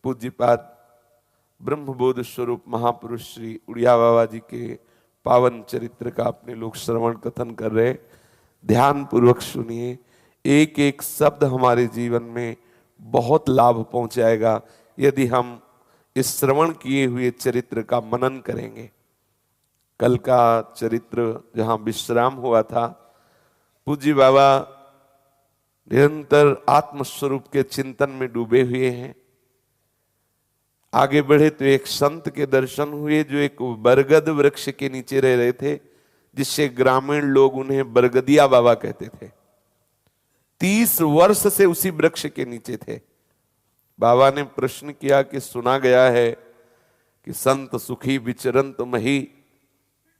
पूज्यपाद ब्रह्मबोध स्वरूप महापुरुष श्री उड़िया बाबा जी के पावन चरित्र का अपने लोग श्रवण कथन कर रहे। ध्यान पूर्वक सुनिए, एक एक शब्द हमारे जीवन में बहुत लाभ पहुंचाएगा यदि हम इस श्रवण किए हुए चरित्र का मनन करेंगे। कल का चरित्र जहां विश्राम हुआ था, पूज्य बाबा निरंतर आत्मस्वरूप के चिंतन में डूबे हुए हैं। आगे बढ़े तो एक संत के दर्शन हुए जो एक बरगद वृक्ष के नीचे रह रहे थे, जिससे ग्रामीण लोग उन्हें बरगदिया बाबा कहते थे। 30 वर्ष से उसी वृक्ष के नीचे थे। बाबा ने प्रश्न किया कि सुना गया है कि संत सुखी विचरंत मही,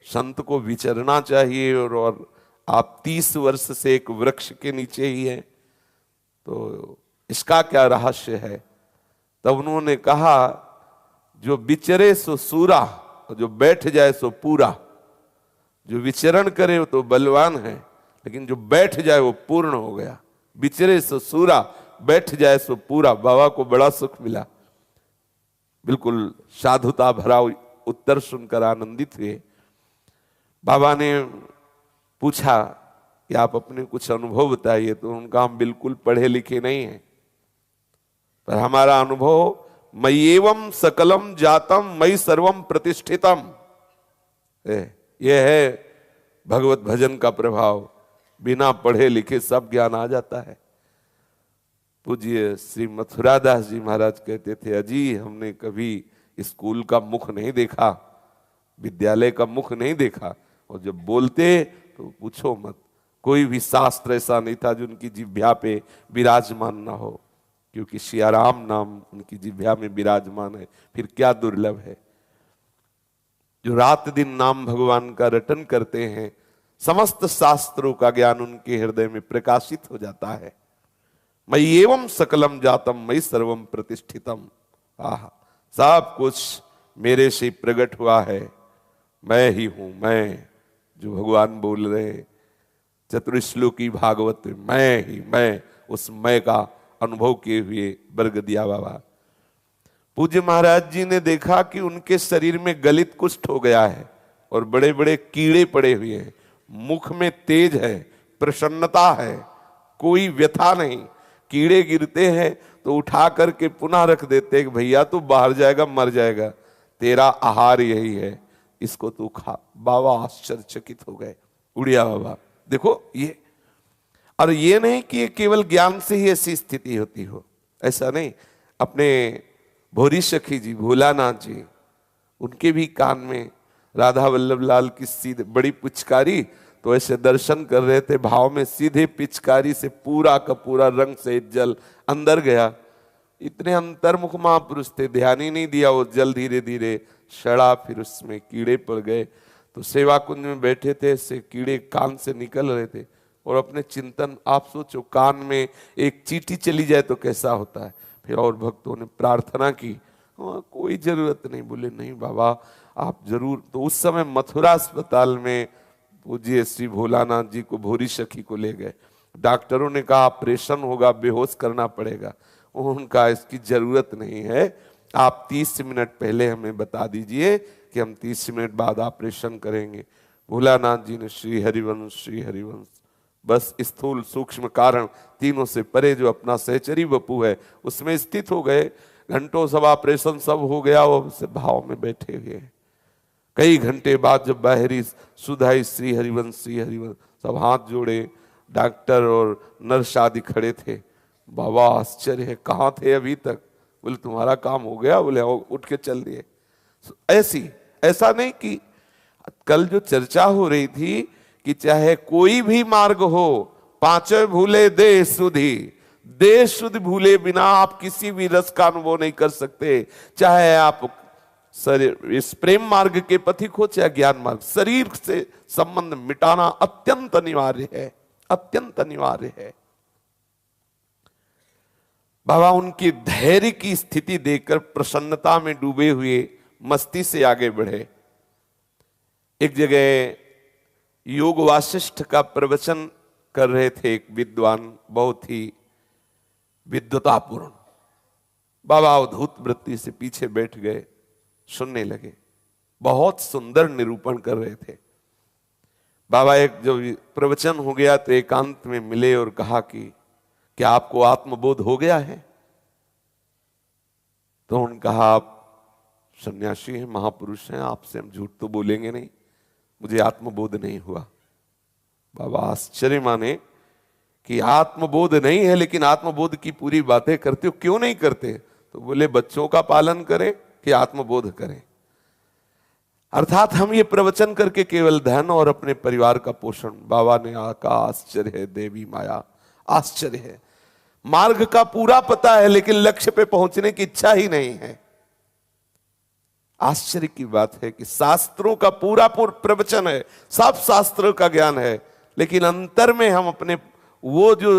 संत को विचरना चाहिए और आप 30 वर्ष से एक वृक्ष के नीचे ही हैं, तो इसका क्या रहस्य है? तब उन्होंने कहा, जो विचरे सो सूरा, जो बैठ जाए सो पूरा। जो विचरण करे तो बलवान है, लेकिन जो बैठ जाए वो पूर्ण हो गया। विचरे सो सूरा, बैठ जाए सो पूरा। बाबा को बड़ा सुख मिला, बिल्कुल साधुता भरा उत्तर सुनकर आनंदित हुए। बाबा ने पूछा कि आप अपने कुछ अनुभव बताइए, तो उनका हम बिल्कुल पढ़े लिखे नहीं हैं, पर हमारा अनुभव मय्येवं सकलम जातम मयि सर्वम प्रतिष्ठितम, यह है भगवत भजन का प्रभाव। बिना पढ़े लिखे सब ज्ञान आ जाता है। पूज्य श्री मथुरादास जी महाराज कहते थे, अजी हमने कभी स्कूल का मुख नहीं देखा, विद्यालय का मुख नहीं देखा, और जब बोलते तो पूछो मत, कोई भी शास्त्र ऐसा नहीं था जो उनकी जिह्वा पे विराजमान ना हो, क्योंकि सियाराम नाम उनकी जिह्वा में विराजमान है। फिर क्या दुर्लभ है। जो रात दिन नाम भगवान का रटन करते हैं, समस्त शास्त्रों का ज्ञान उनके हृदय में प्रकाशित हो जाता है। मय्येवं सकलम जातम मयि सर्वम प्रतिष्ठितम। आह, सब कुछ मेरे से प्रकट हुआ है, मैं ही हूं। मैं जो भगवान बोल रहे चतुर्श्लोकी भागवत में, मैं ही मैं, उस मैं का अनुभव किए हुए बरगदिया बाबा। पूज्य महाराज जी ने देखा कि उनके शरीर में गलित कुष्ठ हो गया है और बड़े बड़े कीड़े पड़े हुए हैं। मुख में तेज है, प्रसन्नता है, कोई व्यथा नहीं। कीड़े गिरते हैं तो उठा करके पुनः रख देते कि भैया तू बाहर जाएगा, मर जाएगा, तेरा आहार यही है, इसको तू खा। बाबा आश्चर्यचकित हो गए, उड़िया बाबा। देखो ये, और ये नहीं कि ये केवल ज्ञान से ही ऐसी स्थिति होती हो, ऐसा नहीं। अपने भोरी सखी जी भोलानाथ जी, उनके भी कान में राधा वल्लभ लाल की सीधे बड़ी पिचकारी, तो ऐसे दर्शन कर रहे थे, भाव में सीधे पिचकारी से पूरा का पूरा रंग से जल अंदर गया। इतने अंतर्मुख महापुरुष थे, ध्यान ही नहीं दिया, वो जल धीरे धीरे सड़ा, फिर उसमें कीड़े पड़ गए। तो सेवा कुंज में बैठे थे, से कीड़े कान से निकल रहे थे, और अपने चिंतन, आप सोचो कान में एक चींटी चली जाए तो कैसा होता है। फिर और भक्तों ने प्रार्थना की, कोई जरूरत नहीं। बोले नहीं बाबा आप जरूर। तो उस समय मथुरा अस्पताल में पूज्य श्री भोलानाथ जी को, भोरी सखी को ले गए। डॉक्टरों ने कहा ऑपरेशन होगा, बेहोश करना पड़ेगा। उनका इसकी जरूरत नहीं है, आप 30 मिनट पहले हमें बता दीजिए कि हम 30 मिनट बाद ऑपरेशन करेंगे। भोलानाथ जी ने श्री हरिवंश श्री हरिवंश, बस स्थूल सूक्ष्म कारण तीनों से परे जो अपना सहचरी वपु है उसमें स्थित हो गए। घंटों सब ऑपरेशन सब हो गया, वो से भाव में बैठे हुए। कई घंटे बाद जब बाहरी सुधाई श्री हरिवंश सब हाथ जोड़े, डॉक्टर और नर्स आदि खड़े थे। बाबा आश्चर्य है, कहाँ थे अभी तक? बोले तुम्हारा काम हो गया। बोले उठ के चल दिए। ऐसा नहीं कि कल जो चर्चा हो रही थी कि चाहे कोई भी मार्ग हो, पांचों भूले देह सुधि, देह शुद्ध भूले बिना आप किसी भी रस का अनुभव नहीं कर सकते। चाहे आप इस प्रेम मार्ग के पथिक हो, चाहे ज्ञान मार्ग, शरीर से संबंध मिटाना अत्यंत अनिवार्य है, अत्यंत अनिवार्य है। बाबा उनकी धैर्य की स्थिति देखकर प्रसन्नता में डूबे हुए मस्ती से आगे बढ़े। एक जगह योग वासिष्ठ का प्रवचन कर रहे थे एक विद्वान, बहुत ही विद्वतापूर्ण। बाबा अवधूत वृत्ति से पीछे बैठ गए, सुनने लगे। बहुत सुंदर निरूपण कर रहे थे बाबा। एक जो प्रवचन हो गया तो एकांत में मिले और कहा कि क्या आपको आत्मबोध हो गया है? तो उन्होंने कहा, आप सन्यासी हैं, महापुरुष हैं, आपसे हम झूठ तो बोलेंगे नहीं, मुझे आत्मबोध नहीं हुआ। बाबा आश्चर्य माने कि आत्मबोध नहीं है, लेकिन आत्मबोध की पूरी बातें करते हो, क्यों नहीं करते? तो बोले, बच्चों का पालन करें कि आत्मबोध करें। अर्थात हम ये प्रवचन करके केवल धन और अपने परिवार का पोषण। बाबा ने आका, आश्चर्य है देवी माया, आश्चर्य है। मार्ग का पूरा पता है लेकिन लक्ष्य पे पहुंचने की इच्छा ही नहीं है। आश्चर्य की बात है कि शास्त्रों का पूरा प्रवचन है, सब शास्त्रों का ज्ञान है, लेकिन अंतर में हम अपने वो जो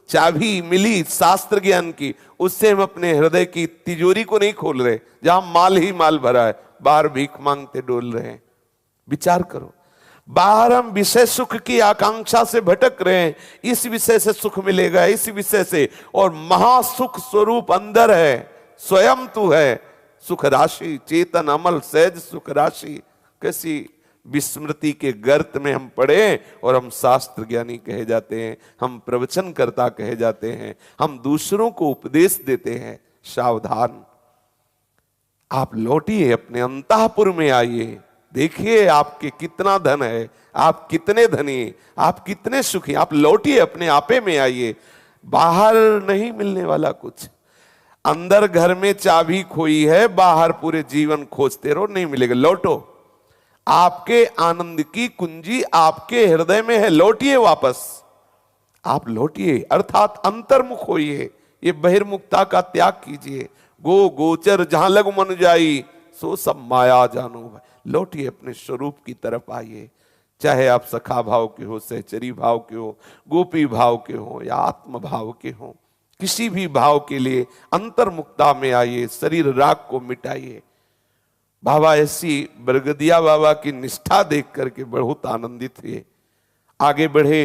चाबी मिली शास्त्र ज्ञान की, उससे हम अपने हृदय की तिजोरी को नहीं खोल रहे, जहां माल ही माल भरा है, बाहर भीख मांगते डोल रहे हैं। विचार करो, बाहर हम विषय सुख की आकांक्षा से भटक रहे हैं, इस विषय से सुख मिलेगा, इस विषय से, और महासुख स्वरूप अंदर है, स्वयं तू है सुख राशि, चेतन अमल सहज सुख राशि। कैसी विस्मृति के गर्त में हम पड़े और हम शास्त्र ज्ञानी कहे जाते हैं, हम प्रवचनकर्ता कहे जाते हैं, हम दूसरों को उपदेश देते हैं। सावधान, आप लौटिए, अपने अंतःपुर में आइए, देखिए आपके कितना धन है, आप कितने धनी, आप कितने सुखी। आप लौटिए, अपने आपे में आइए। बाहर नहीं मिलने वाला कुछ। अंदर घर में चाबी खोई है, बाहर पूरे जीवन खोजते रहो, नहीं मिलेगा। लौटो, आपके आनंद की कुंजी आपके हृदय में है, लौटिए वापस। आप लौटिए, अर्थात अंतर्मुख होइए, ये बहिर्मुखता का त्याग कीजिए। गो गोचर जहां लग मन जाई, सो सब माया जानो भाई। लौटिए, अपने स्वरूप की तरफ आइए। चाहे आप सखा भाव के हो, सहचरी भाव के हो, गोपी भाव के हो या आत्म भाव के हो, किसी भी भाव के लिए अंतर्मुक्ता में आइए, शरीर राग को मिटाइए। बाबा ऐसी बरगदिया बाबा की निष्ठा देख करके बहुत आनंदित हुए। आगे बढ़े,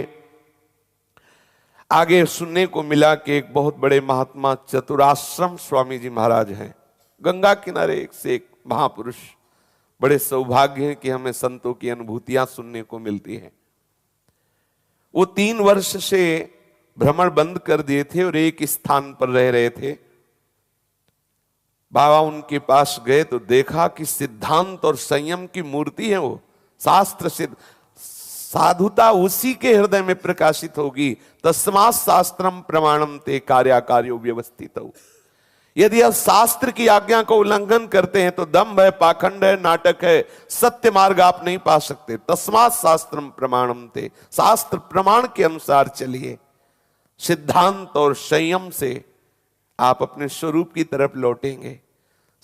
आगे सुनने को मिला कि एक बहुत बड़े महात्मा चतुराश्रम स्वामी जी महाराज हैं, गंगा किनारे एक से एक महापुरुष। बड़े सौभाग्य हैं कि हमें संतों की अनुभूतियां सुनने को मिलती हैं। वो 3 वर्ष से भ्रमण बंद कर दिए थे और एक स्थान पर रह रहे थे। बाबा उनके पास गए तो देखा कि सिद्धांत और संयम की मूर्ति है वो। शास्त्र सिद्ध साधुता उसी के हृदय में प्रकाशित होगी। तस्मात् शास्त्रम प्रमाणम ते कार्याकार्यो व्यवस्थित हो। यदि आप शास्त्र की आज्ञा को उल्लंघन करते हैं तो दंभ है, पाखंड है, नाटक है, सत्य मार्ग आप नहीं पा सकते। तस्मात् शास्त्रम प्रमाणम ते, शास्त्र प्रमाण के अनुसार चलिए। सिद्धांत और संयम से आप अपने स्वरूप की तरफ लौटेंगे।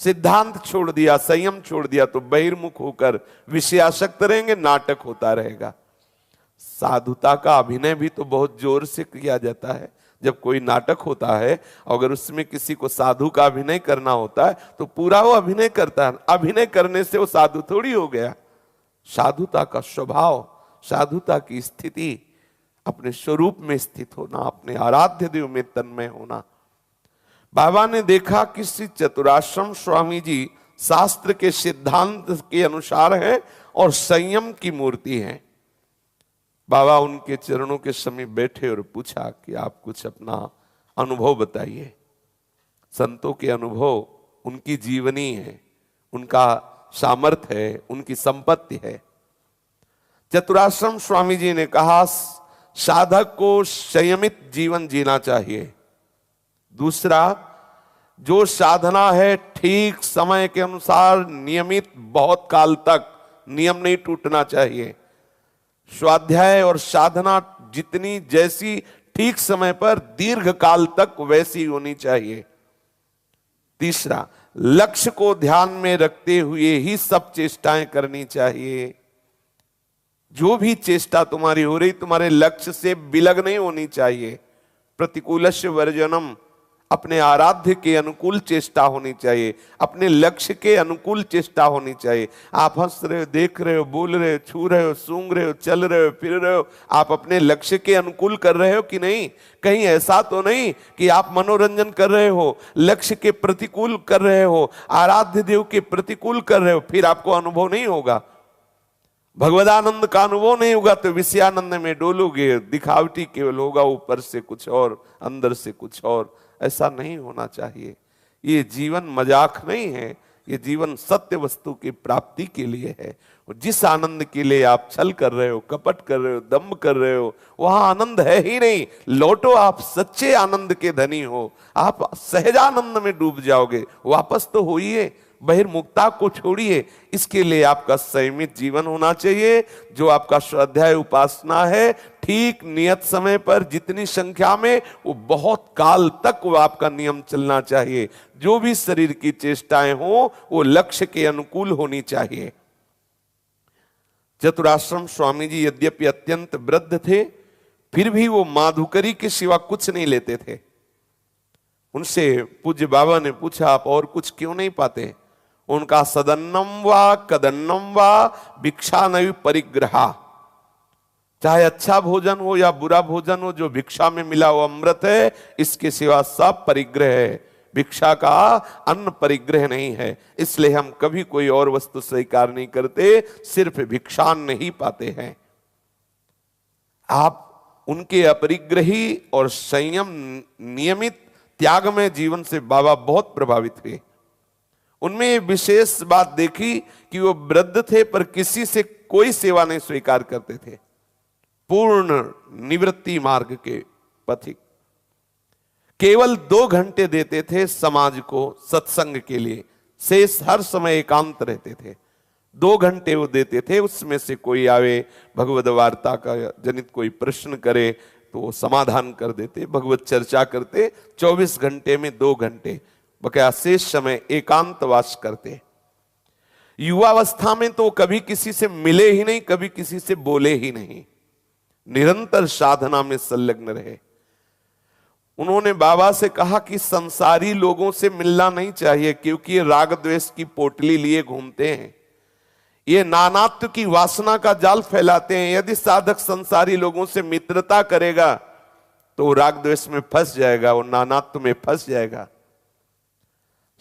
सिद्धांत छोड़ दिया, संयम छोड़ दिया तो बहिर्मुख होकर विषयासक्त रहेंगे, नाटक होता रहेगा। साधुता का अभिनय भी तो बहुत जोर से किया जाता है। जब कोई नाटक होता है, अगर उसमें किसी को साधु का अभिनय करना होता है तो पूरा वो अभिनय करता है। अभिनय करने से वो साधु थोड़ी हो गया। साधुता का स्वभाव, साधुता की स्थिति, अपने स्वरूप में स्थित होना, अपने आराध्य देव में तन्मय होना। बाबा ने देखा कि श्री चतुराश्रम स्वामी जी शास्त्र के सिद्धांत के अनुसार है और संयम की मूर्ति है। बाबा उनके चरणों के समीप बैठे और पूछा कि आप कुछ अपना अनुभव बताइए। संतों के अनुभव उनकी जीवनी है, उनका सामर्थ्य है, उनकी संपत्ति है। चतुराश्रम स्वामी जी ने कहा, साधक को संयमित जीवन जीना चाहिए। दूसरा, जो साधना है ठीक समय के अनुसार नियमित, बहुत काल तक नियम नहीं टूटना चाहिए। स्वाध्याय और साधना जितनी जैसी ठीक समय पर दीर्घ काल तक वैसी होनी चाहिए। तीसरा, लक्ष्य को ध्यान में रखते हुए ही सब चेष्टाएं करनी चाहिए। जो भी चेष्टा तुम्हारी हो रही, तुम्हारे लक्ष्य से विलग नहीं होनी चाहिए। प्रतिकूलस्य वर्जनम, अपने आराध्य के अनुकूल चेष्टा होनी चाहिए, अपने लक्ष्य के अनुकूल चेष्टा होनी चाहिए। आप हंस रहे हो, देख रहे हो, बोल रहे हो, छू रहे हो, सूंघ रहे हो, चल रहे हो, फिर रहे हो, आप अपने लक्ष्य के अनुकूल कर रहे हो कि नहीं? कहीं ऐसा तो नहीं कि आप मनोरंजन कर रहे हो, लक्ष्य के प्रतिकूल कर रहे हो, आराध्य देव के प्रतिकूल कर रहे हो, फिर आपको अनुभव नहीं होगा, भगवदानंद का अनुभव नहीं होगा, तो विषयानंद में डोलोगे, दिखावटी केवल होगा, ऊपर से कुछ और अंदर से कुछ और। ऐसा नहीं होना चाहिए। ये जीवन मजाक नहीं है, ये जीवन सत्य वस्तु की प्राप्ति के लिए है। और जिस आनंद के लिए आप छल कर रहे हो, कपट कर रहे हो, दम्भ कर रहे हो, वहां आनंद है ही नहीं। लौटो, आप सच्चे आनंद के धनी हो, आप सहजानंद में डूब जाओगे। वापस तो होइए, बहिर्मुखता को छोड़िए। इसके लिए आपका संयमित जीवन होना चाहिए। जो आपका स्वाध्याय उपासना है, ठीक नियत समय पर जितनी संख्या में, वो बहुत काल तक वो आपका नियम चलना चाहिए। जो भी शरीर की चेष्टाएं हो, वो लक्ष्य के अनुकूल होनी चाहिए। चतुराश्रम स्वामी जी यद्यपि अत्यंत वृद्ध थे, फिर भी वो माधुकरी के सिवा कुछ नहीं लेते थे। उनसे पूज्य बाबा ने पूछा, आप और कुछ क्यों नहीं पाते? उनका सदन्नम वा कदन्नम वा भिक्षा नैव परिग्रहा, चाहे अच्छा भोजन हो या बुरा भोजन हो, जो भिक्षा में मिला वो अमृत है, इसके सिवा सब परिग्रह है। भिक्षा का अन्न परिग्रह नहीं है, इसलिए हम कभी कोई और वस्तु स्वीकार नहीं करते, सिर्फ भिक्षान्न ही पाते हैं। आप उनके अपरिग्रही और संयम नियमित त्यागमय जीवन से बाबा बहुत प्रभावित हुए। उनमें विशेष बात देखी कि वो वृद्ध थे पर किसी से कोई सेवा नहीं स्वीकार करते थे, पूर्ण निवृत्ति मार्ग के पथिक। केवल 2 घंटे देते थे समाज को सत्संग के लिए, शेष हर समय एकांत रहते थे। 2 घंटे वो देते थे, उसमें से कोई आवे, भगवद वार्ता का जनित कोई प्रश्न करे तो वो समाधान कर देते, भगवत चर्चा करते। 24 घंटे में 2 घंटे बकाया शेष समय एकांतवास करते। युवावस्था में तो कभी किसी से मिले ही नहीं, कभी किसी से बोले ही नहीं, निरंतर साधना में संलग्न रहे। उन्होंने बाबा से कहा कि संसारी लोगों से मिलना नहीं चाहिए, क्योंकि ये राग द्वेष की पोटली लिए घूमते हैं, ये नानात्व की वासना का जाल फैलाते हैं। यदि साधक संसारी लोगों से मित्रता करेगा तो वो राग द्वेष में फंस जाएगा, वो नानात्व में फंस जाएगा।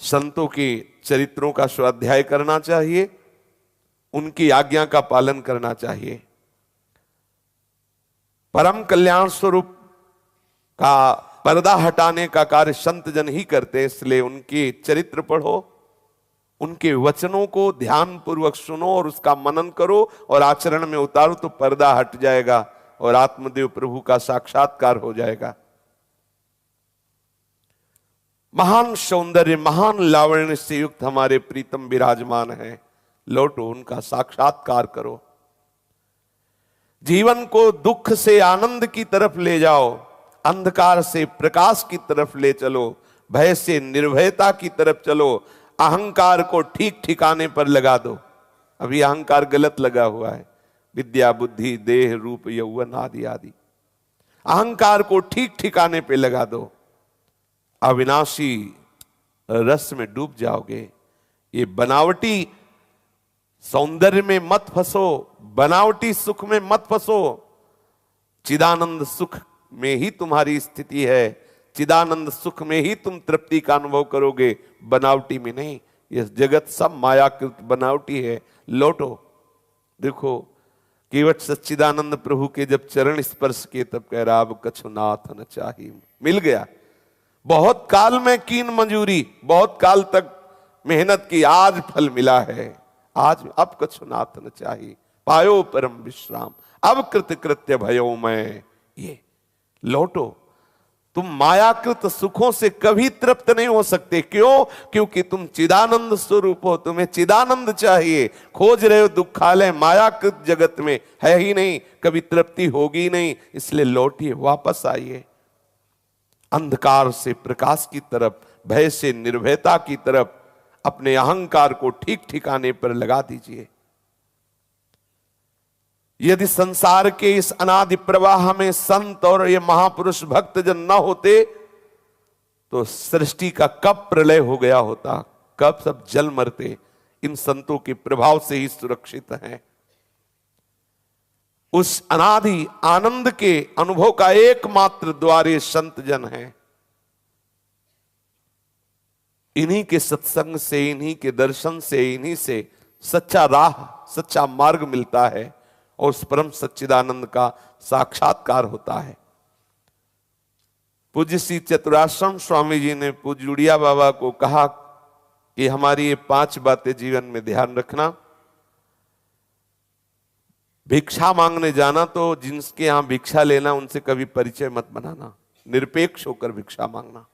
संतों के चरित्रों का स्वाध्याय करना चाहिए, उनकी आज्ञा का पालन करना चाहिए। परम कल्याण स्वरूप का पर्दा हटाने का कार्य संत जन ही करते हैं, इसलिए उनके चरित्र पढ़ो, उनके वचनों को ध्यान पूर्वक सुनो और उसका मनन करो और आचरण में उतारो, तो पर्दा हट जाएगा और आत्मदेव प्रभु का साक्षात्कार हो जाएगा। महान सौंदर्य, महान लावण्य से युक्त हमारे प्रीतम विराजमान हैं, लौटो, उनका साक्षात्कार करो। जीवन को दुख से आनंद की तरफ ले जाओ, अंधकार से प्रकाश की तरफ ले चलो, भय से निर्भयता की तरफ चलो, अहंकार को ठीक ठिकाने पर लगा दो। अभी अहंकार गलत लगा हुआ है, विद्या बुद्धि देह रूप यौवन आदि आदि। अहंकार को ठीक ठिकाने पे लगा दो, अविनाशी रस में डूब जाओगे। ये बनावटी सौंदर्य में मत फंसो, बनावटी सुख में मत फंसो। चिदानंद सुख में ही तुम्हारी स्थिति है, चिदानंद सुख में ही तुम तृप्ति का अनुभव करोगे, बनावटी में नहीं। यह जगत सब मायाकृत बनावटी है, लौटो। देखो केवट सच्चिदानंद प्रभु के जब चरण स्पर्श किए तब कह रहा अब कछुनाथ न चाहिए, मिल गया। बहुत काल में कीन मंजूरी, बहुत काल तक मेहनत की, आज फल मिला है। आज अब कछुनाथ न चाहिए, पायो परम विश्राम, अब कृत कृत्य भयो मैं। ये लौटो, तुम मायाकृत सुखों से कभी तृप्त नहीं हो सकते। क्यों? क्योंकि तुम चिदानंद स्वरूप हो, तुम्हें चिदानंद चाहिए। खोज रहे हो दुखालय मायाकृत जगत में, है ही नहीं, कभी तृप्ति होगी नहीं। इसलिए लौटिए, वापस आइए, अंधकार से प्रकाश की तरफ, भय से निर्भयता की तरफ अपने अहंकार को ठीक ठिकाने पर लगा दीजिए। यदि संसार के इस अनादि प्रवाह में संत और ये महापुरुष भक्त जन न होते तो सृष्टि का कब प्रलय हो गया होता, कब सब जल मरते। इन संतों के प्रभाव से ही सुरक्षित हैं। उस अनादि आनंद के अनुभव का एकमात्र द्वार ये संत जन है। इन्हीं के सत्संग से, इन्हीं के दर्शन से, इन्हीं से सच्चा राह, सच्चा मार्ग मिलता है और उस परम सच्चिदानंद का साक्षात्कार होता है। पूज्य श्री चतुराश्रम स्वामी जी ने पूज्य उड़िया बाबा को कहा कि हमारी ये 5 बातें जीवन में ध्यान रखना। भिक्षा मांगने जाना तो जिनके यहां भिक्षा लेना उनसे कभी परिचय मत बनाना, निरपेक्ष होकर भिक्षा मांगना।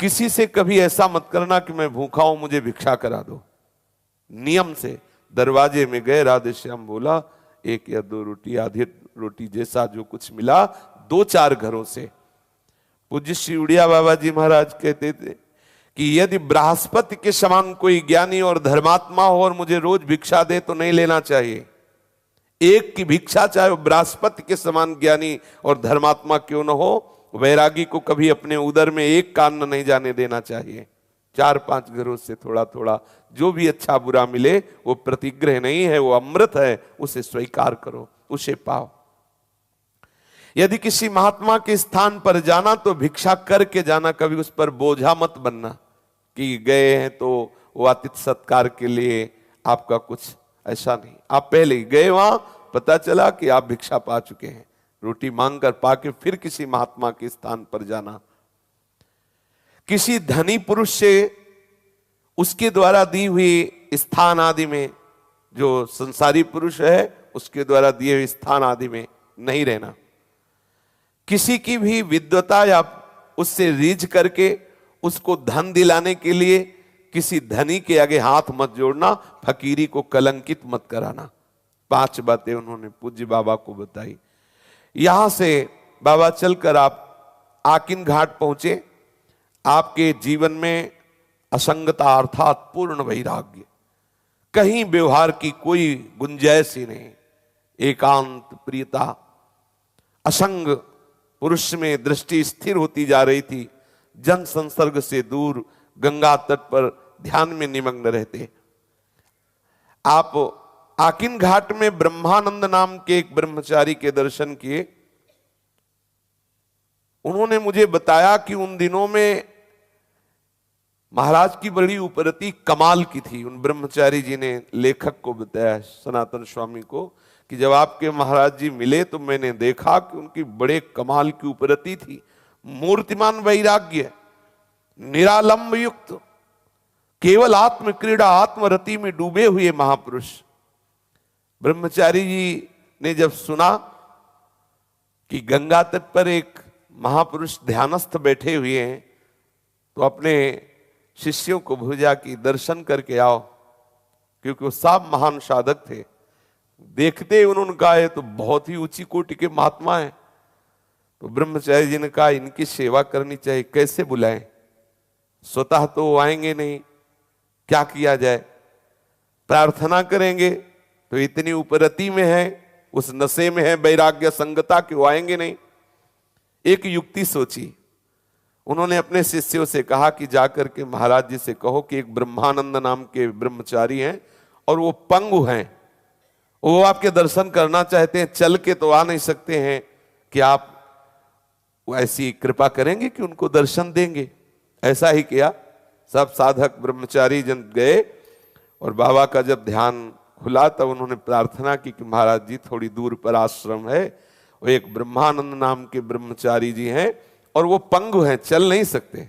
किसी से कभी ऐसा मत करना कि मैं भूखा हूं मुझे भिक्षा करा दो। नियम से दरवाजे में गए, राधे श्याम बोला 1 या 2 रोटी, आधी रोटी, जैसा जो कुछ मिला 2-4 घरों से। पूज्य श्री उड़िया बाबा जी महाराज कहते थे कि यदि बृहस्पति के समान कोई ज्ञानी और धर्मात्मा हो और मुझे रोज भिक्षा दे तो नहीं लेना चाहिए। एक की भिक्षा चाहे वो बृहस्पति के समान ज्ञानी और धर्मात्मा क्यों न हो, वैरागी को कभी अपने उदर में एक कान नहीं जाने देना चाहिए। 4-5 घरों से थोड़ा थोड़ा जो भी अच्छा बुरा मिले वो प्रतिग्रह नहीं है, वो अमृत है, उसे स्वीकार करो, उसे पाओ। यदि किसी महात्मा के स्थान पर जाना तो भिक्षा करके जाना, कभी उस पर बोझा मत बनना कि गए हैं तो वो आतिथ्य सत्कार के लिए आपका कुछ ऐसा नहीं। आप पहले ही गए, वहां पता चला कि आप भिक्षा पा चुके हैं, रोटी मांग कर पाके फिर किसी महात्मा के स्थान पर जाना। किसी धनी पुरुष से उसके द्वारा दी हुई स्थान आदि में, जो संसारी पुरुष है उसके द्वारा दिए हुए स्थान आदि में नहीं रहना। किसी की भी विद्वता या उससे रीझ करके उसको धन दिलाने के लिए किसी धनी के आगे हाथ मत जोड़ना, फकीरी को कलंकित मत कराना। 5 बातें उन्होंने पूज्य बाबा को बताई। यहां से बाबा चलकर आप आकिन घाट पहुंचे। आपके जीवन में असंगता अर्थात पूर्ण वैराग्य, कहीं व्यवहार की कोई गुंजाइश ही नहीं, एकांत प्रियता, असंग पुरुष में दृष्टि स्थिर होती जा रही थी। जन संसर्ग से दूर गंगा तट पर ध्यान में निमग्न रहते। आप आकिन घाट में ब्रह्मानंद नाम के एक ब्रह्मचारी के दर्शन किए। उन्होंने मुझे बताया कि उन दिनों में महाराज की बड़ी उपरति कमाल की थी। उन ब्रह्मचारी जी ने लेखक को बताया, सनातन स्वामी को, कि जब आपके महाराज जी मिले तो मैंने देखा कि उनकी बड़े कमाल की उपरति थी। मूर्तिमान वैराग्य, निरालंब युक्त, केवल आत्म क्रीड़ा आत्मरति में डूबे हुए महापुरुष। ब्रह्मचारी जी ने जब सुना कि गंगा तट पर एक महापुरुष ध्यानस्थ बैठे हुए हैं तो अपने शिष्यों को भेजा कि दर्शन करके आओ, क्योंकि वो सब महान साधक थे। देखते ही उन्होंने कहा ये तो बहुत ही ऊंची कोटि के महात्मा है। तो ब्रह्मचारी जी ने कहा इनकी सेवा करनी चाहिए, कैसे बुलाएं, स्वतः तो वो आएंगे नहीं, क्या किया जाए, प्रार्थना करेंगे तो इतनी उपरति में है, उस नशे में है वैराग्य संगता कि वो आएंगे नहीं। एक युक्ति सोची। उन्होंने अपने शिष्यों से कहा कि जाकर के महाराज जी से कहो कि एक ब्रह्मानंद नाम के ब्रह्मचारी हैं और वो पंगु हैं, वो आपके दर्शन करना चाहते हैं, चल के तो आ नहीं सकते हैं, कि आप ऐसी कृपा करेंगे कि उनको दर्शन देंगे। ऐसा ही किया। सब साधक ब्रह्मचारी जन गए और बाबा का जब ध्यान खुला तब उन्होंने प्रार्थना की कि महाराज जी थोड़ी दूर पर आश्रम है, वो एक ब्रह्मानंद नाम के ब्रह्मचारी जी हैं और वो पंगु हैं, चल नहीं सकते,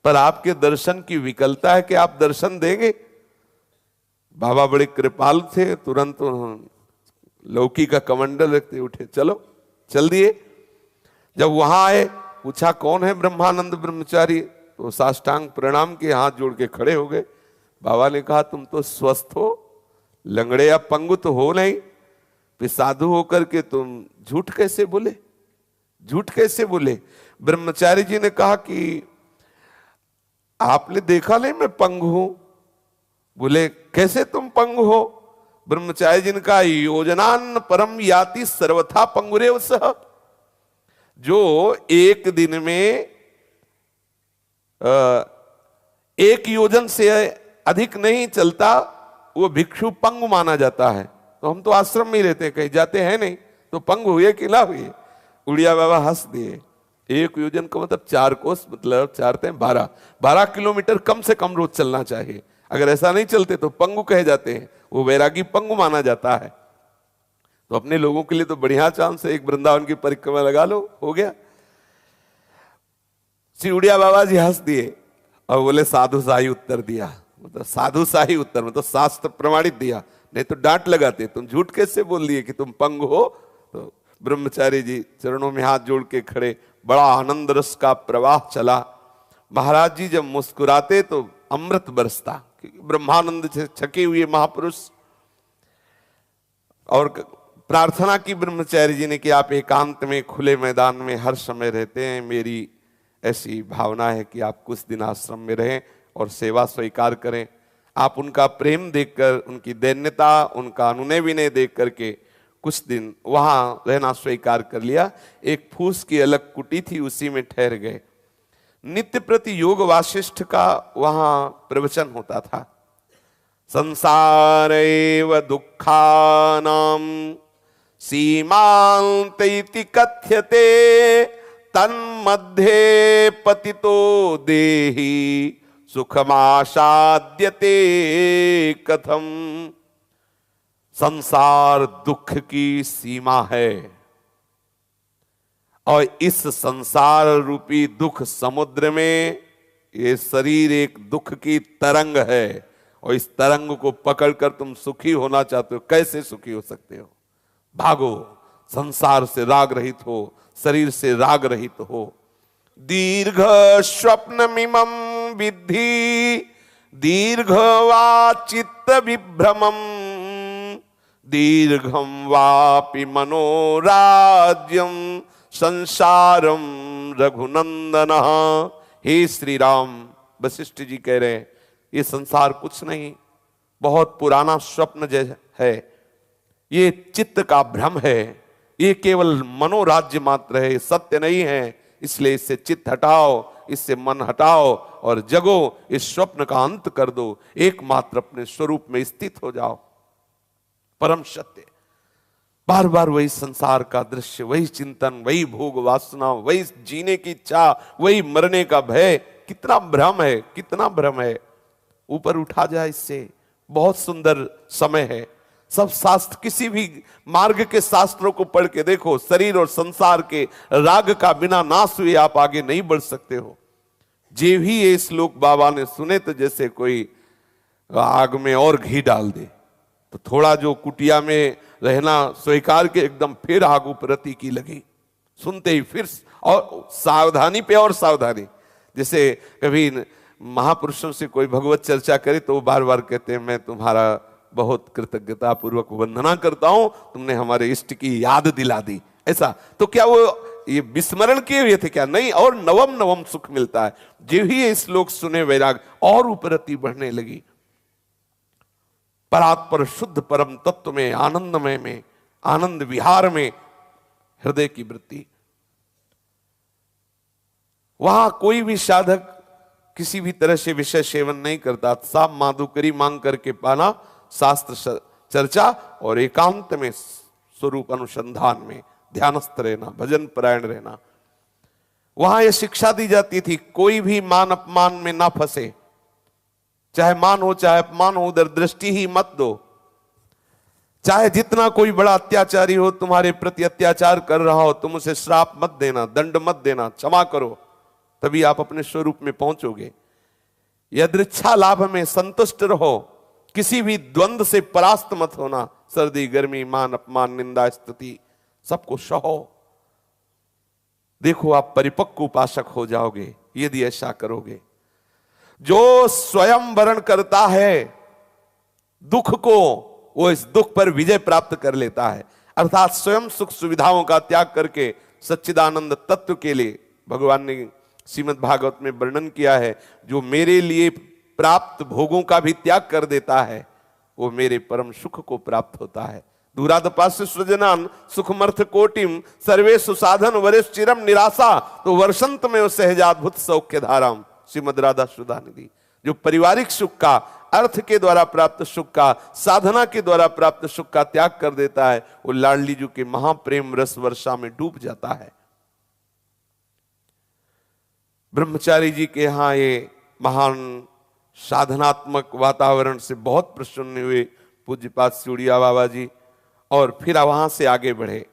पर आपके दर्शन की विकलता है कि आप दर्शन देंगे। बाबा बड़े कृपाल थे, तुरंत लौकी का कमंडल रखते उठे, चलो, चल दिए। जब वहां आए पूछा कौन है ब्रह्मानंद ब्रह्मचारी, तो साष्टांग प्रणाम के हाथ जोड़ के खड़े हो गए। बाबा ने कहा तुम तो स्वस्थ हो, लंगड़े या पंगु तो हो नहीं, फिर साधु होकर के तुम झूठ कैसे बोले, झूठ कैसे बोले। ब्रह्मचारी जी ने कहा कि आपने देखा नहीं मैं पंगु हूं। बोले कैसे तुम पंगु हो। ब्रह्मचारी जी ने कहा योजनान परम याति सर्वथा पंगुरेव सह, जो एक दिन में 1 योजन से अधिक नहीं चलता, वो भिक्षु पंगु माना जाता है। तो हम तो आश्रम में ही रहते हैं, कहीं जाते हैं नहीं, तो पंगु हुए कि ना हुए। उड़िया बाबा हंस दिए। 1 योजन का मतलब 4 कोस, मतलब 4 12 किलोमीटर कम से कम रोज चलना चाहिए। अगर ऐसा नहीं चलते तो पंगु कहे जाते हैं, वो वैरागी पंगु माना जाता है। तो अपने लोगों के लिए तो बढ़िया चांस है, एक वृंदावन की परिक्रमा लगा लो, हो गया। श्री उड़िया बाबा जी हंस दिए और बोले साधु शाही उत्तर दिया। मतलब साधु शाही उत्तर मतलब शास्त्र प्रमाणित दिया, नहीं तो डांट लगाते, तुम झूठ कैसे बोल दिए कि तुम पंग हो। तो ब्रह्मचारी जी चरणों में हाथ जोड़ के खड़े, बड़ा आनंद रस का प्रवाह चला। महाराज जी जब मुस्कुराते तो अमृत बरसता, क्योंकि ब्रह्मानंद से छके हुए महापुरुष। और प्रार्थना की ब्रह्मचारी जी ने कि आप एकांत में खुले मैदान में हर समय रहते हैं, मेरी ऐसी भावना है कि आप कुछ दिन आश्रम में रहें और सेवा स्वीकार करें। आप उनका प्रेम देखकर, उनकी दैन्यता, उनका अनुनय विनय देख करके कुछ दिन वहां रहना स्वीकार कर लिया। एक फूस की अलग कुटी थी, उसी में ठहर गए। नित्य प्रति योग वासिष्ठ का वहां प्रवचन होता था। संसारेव दुःखानां सीमान्त इति कथ्यते, तन्मध्ये पतितो देहि सुखमासाद्यते कथम। संसार दुख की सीमा है और इस संसार रूपी दुख समुद्र में ये शरीर एक दुख की तरंग है, और इस तरंग को पकड़कर तुम सुखी होना चाहते हो, कैसे सुखी हो सकते हो। भागो, संसार से राग रहित हो, शरीर से राग रहित हो। दीर्घ स्वप्नमिमं विद्धि दीर्घ वा चित्त विभ्रमं, दीर्घम वापि मनोराज्यम संसारम रघुनंदन। हे श्री राम, वशिष्ठ जी कह रहे हैं ये संसार कुछ नहीं, बहुत पुराना स्वप्न जैसा है, ये चित्त का भ्रम है, ये केवल मनोराज्य मात्र है, सत्य नहीं है। इसलिए इससे चित्त हटाओ, इससे मन हटाओ और जगो, इस स्वप्न का अंत कर दो, एकमात्र अपने स्वरूप में स्थित हो जाओ। परम सत्य, बार बार वही संसार का दृश्य, वही चिंतन, वही भोग वासना, वही जीने की इच्छा, वही मरने का भय। कितना भ्रम है, कितना भ्रम है। ऊपर उठा जाए इससे। बहुत सुंदर समय है। सब शास्त्र, किसी भी मार्ग के शास्त्रों को पढ़ के देखो, शरीर और संसार के राग का बिना नाश हुए आप आगे नहीं बढ़ सकते हो। जे भी ये श्लोक बाबा ने सुने तो जैसे कोई आग में और घी डाल दे, तो थोड़ा जो कुटिया में रहना स्वीकार के एकदम फिर आग उपरती की लगी, सुनते ही फिर और सावधानी पे और सावधानी। जैसे कभी महापुरुषों से कोई भगवत चर्चा करे तो वो बार बार कहते हैं मैं तुम्हारा बहुत कृतज्ञता पूर्वक वंदना करता हूं, तुमने हमारे इष्ट की याद दिला दी। ऐसा तो क्या वो ये विस्मरण किए हुए थे क्या? नहीं, और नवम नवम सुख मिलता है। जो ही ये श्लोक सुने वैराग और उपरति बढ़ने लगी। परात्पर शुद्ध परम तत्व में, आनंदमय में, आनंद विहार में हृदय की वृत्ति। वहां कोई भी साधक किसी भी तरह से विषय सेवन नहीं करता। साफ माधुकरी मांग करके पाना, शास्त्र चर्चा और एकांत में स्वरूप अनुसंधान में ध्यानस्थ रहना, भजन परायण रहना। वहां यह शिक्षा दी जाती थी कोई भी मान अपमान में ना फंसे। चाहे मान हो चाहे अपमान हो, उधर दृष्टि ही मत दो। चाहे जितना कोई बड़ा अत्याचारी हो, तुम्हारे प्रति अत्याचार कर रहा हो, तुम उसे श्राप मत देना, दंड मत देना, क्षमा करो, तभी आप अपने स्वरूप में पहुंचोगे। यदृच्छा लाभ में संतुष्ट रहो, किसी भी द्वंद्व से परास्त मत होना। सर्दी गर्मी, मान अपमान, निंदा स्तुति सबको सहो। देखो आप परिपक्व उपासक हो जाओगे यदि ऐसा करोगे। जो स्वयं वरण करता है दुख को, वो इस दुख पर विजय प्राप्त कर लेता है। अर्थात स्वयं सुख सुविधाओं का त्याग करके सच्चिदानंद तत्व के लिए, भगवान ने श्रीमद् भागवत में वर्णन किया है, जो मेरे लिए प्राप्त भोगों का भी त्याग कर देता है वो मेरे परम सुख को प्राप्त होता है। दूरादपास्य सृजनान सुखमर्थ कोटिम सर्वे सुसाधन वरिष्ठ चिरम निराशा, तो वर्षंत में सहजाद्भुत सौख्य धाराम, श्रीमद राधा सुधा निधि। जो पारिवारिक सुख का, अर्थ के द्वारा प्राप्त सुख का, साधना के द्वारा प्राप्त सुख का त्याग कर देता है, वो लाडली जी के महाप्रेम रस वर्षा में डूब जाता है। ब्रह्मचारी जी के यहां ये महान साधनात्मक वातावरण से बहुत प्रसन्न हुए पूज्यपाद सिउड़िया बाबा जी, और फिर वहां से आगे बढ़े।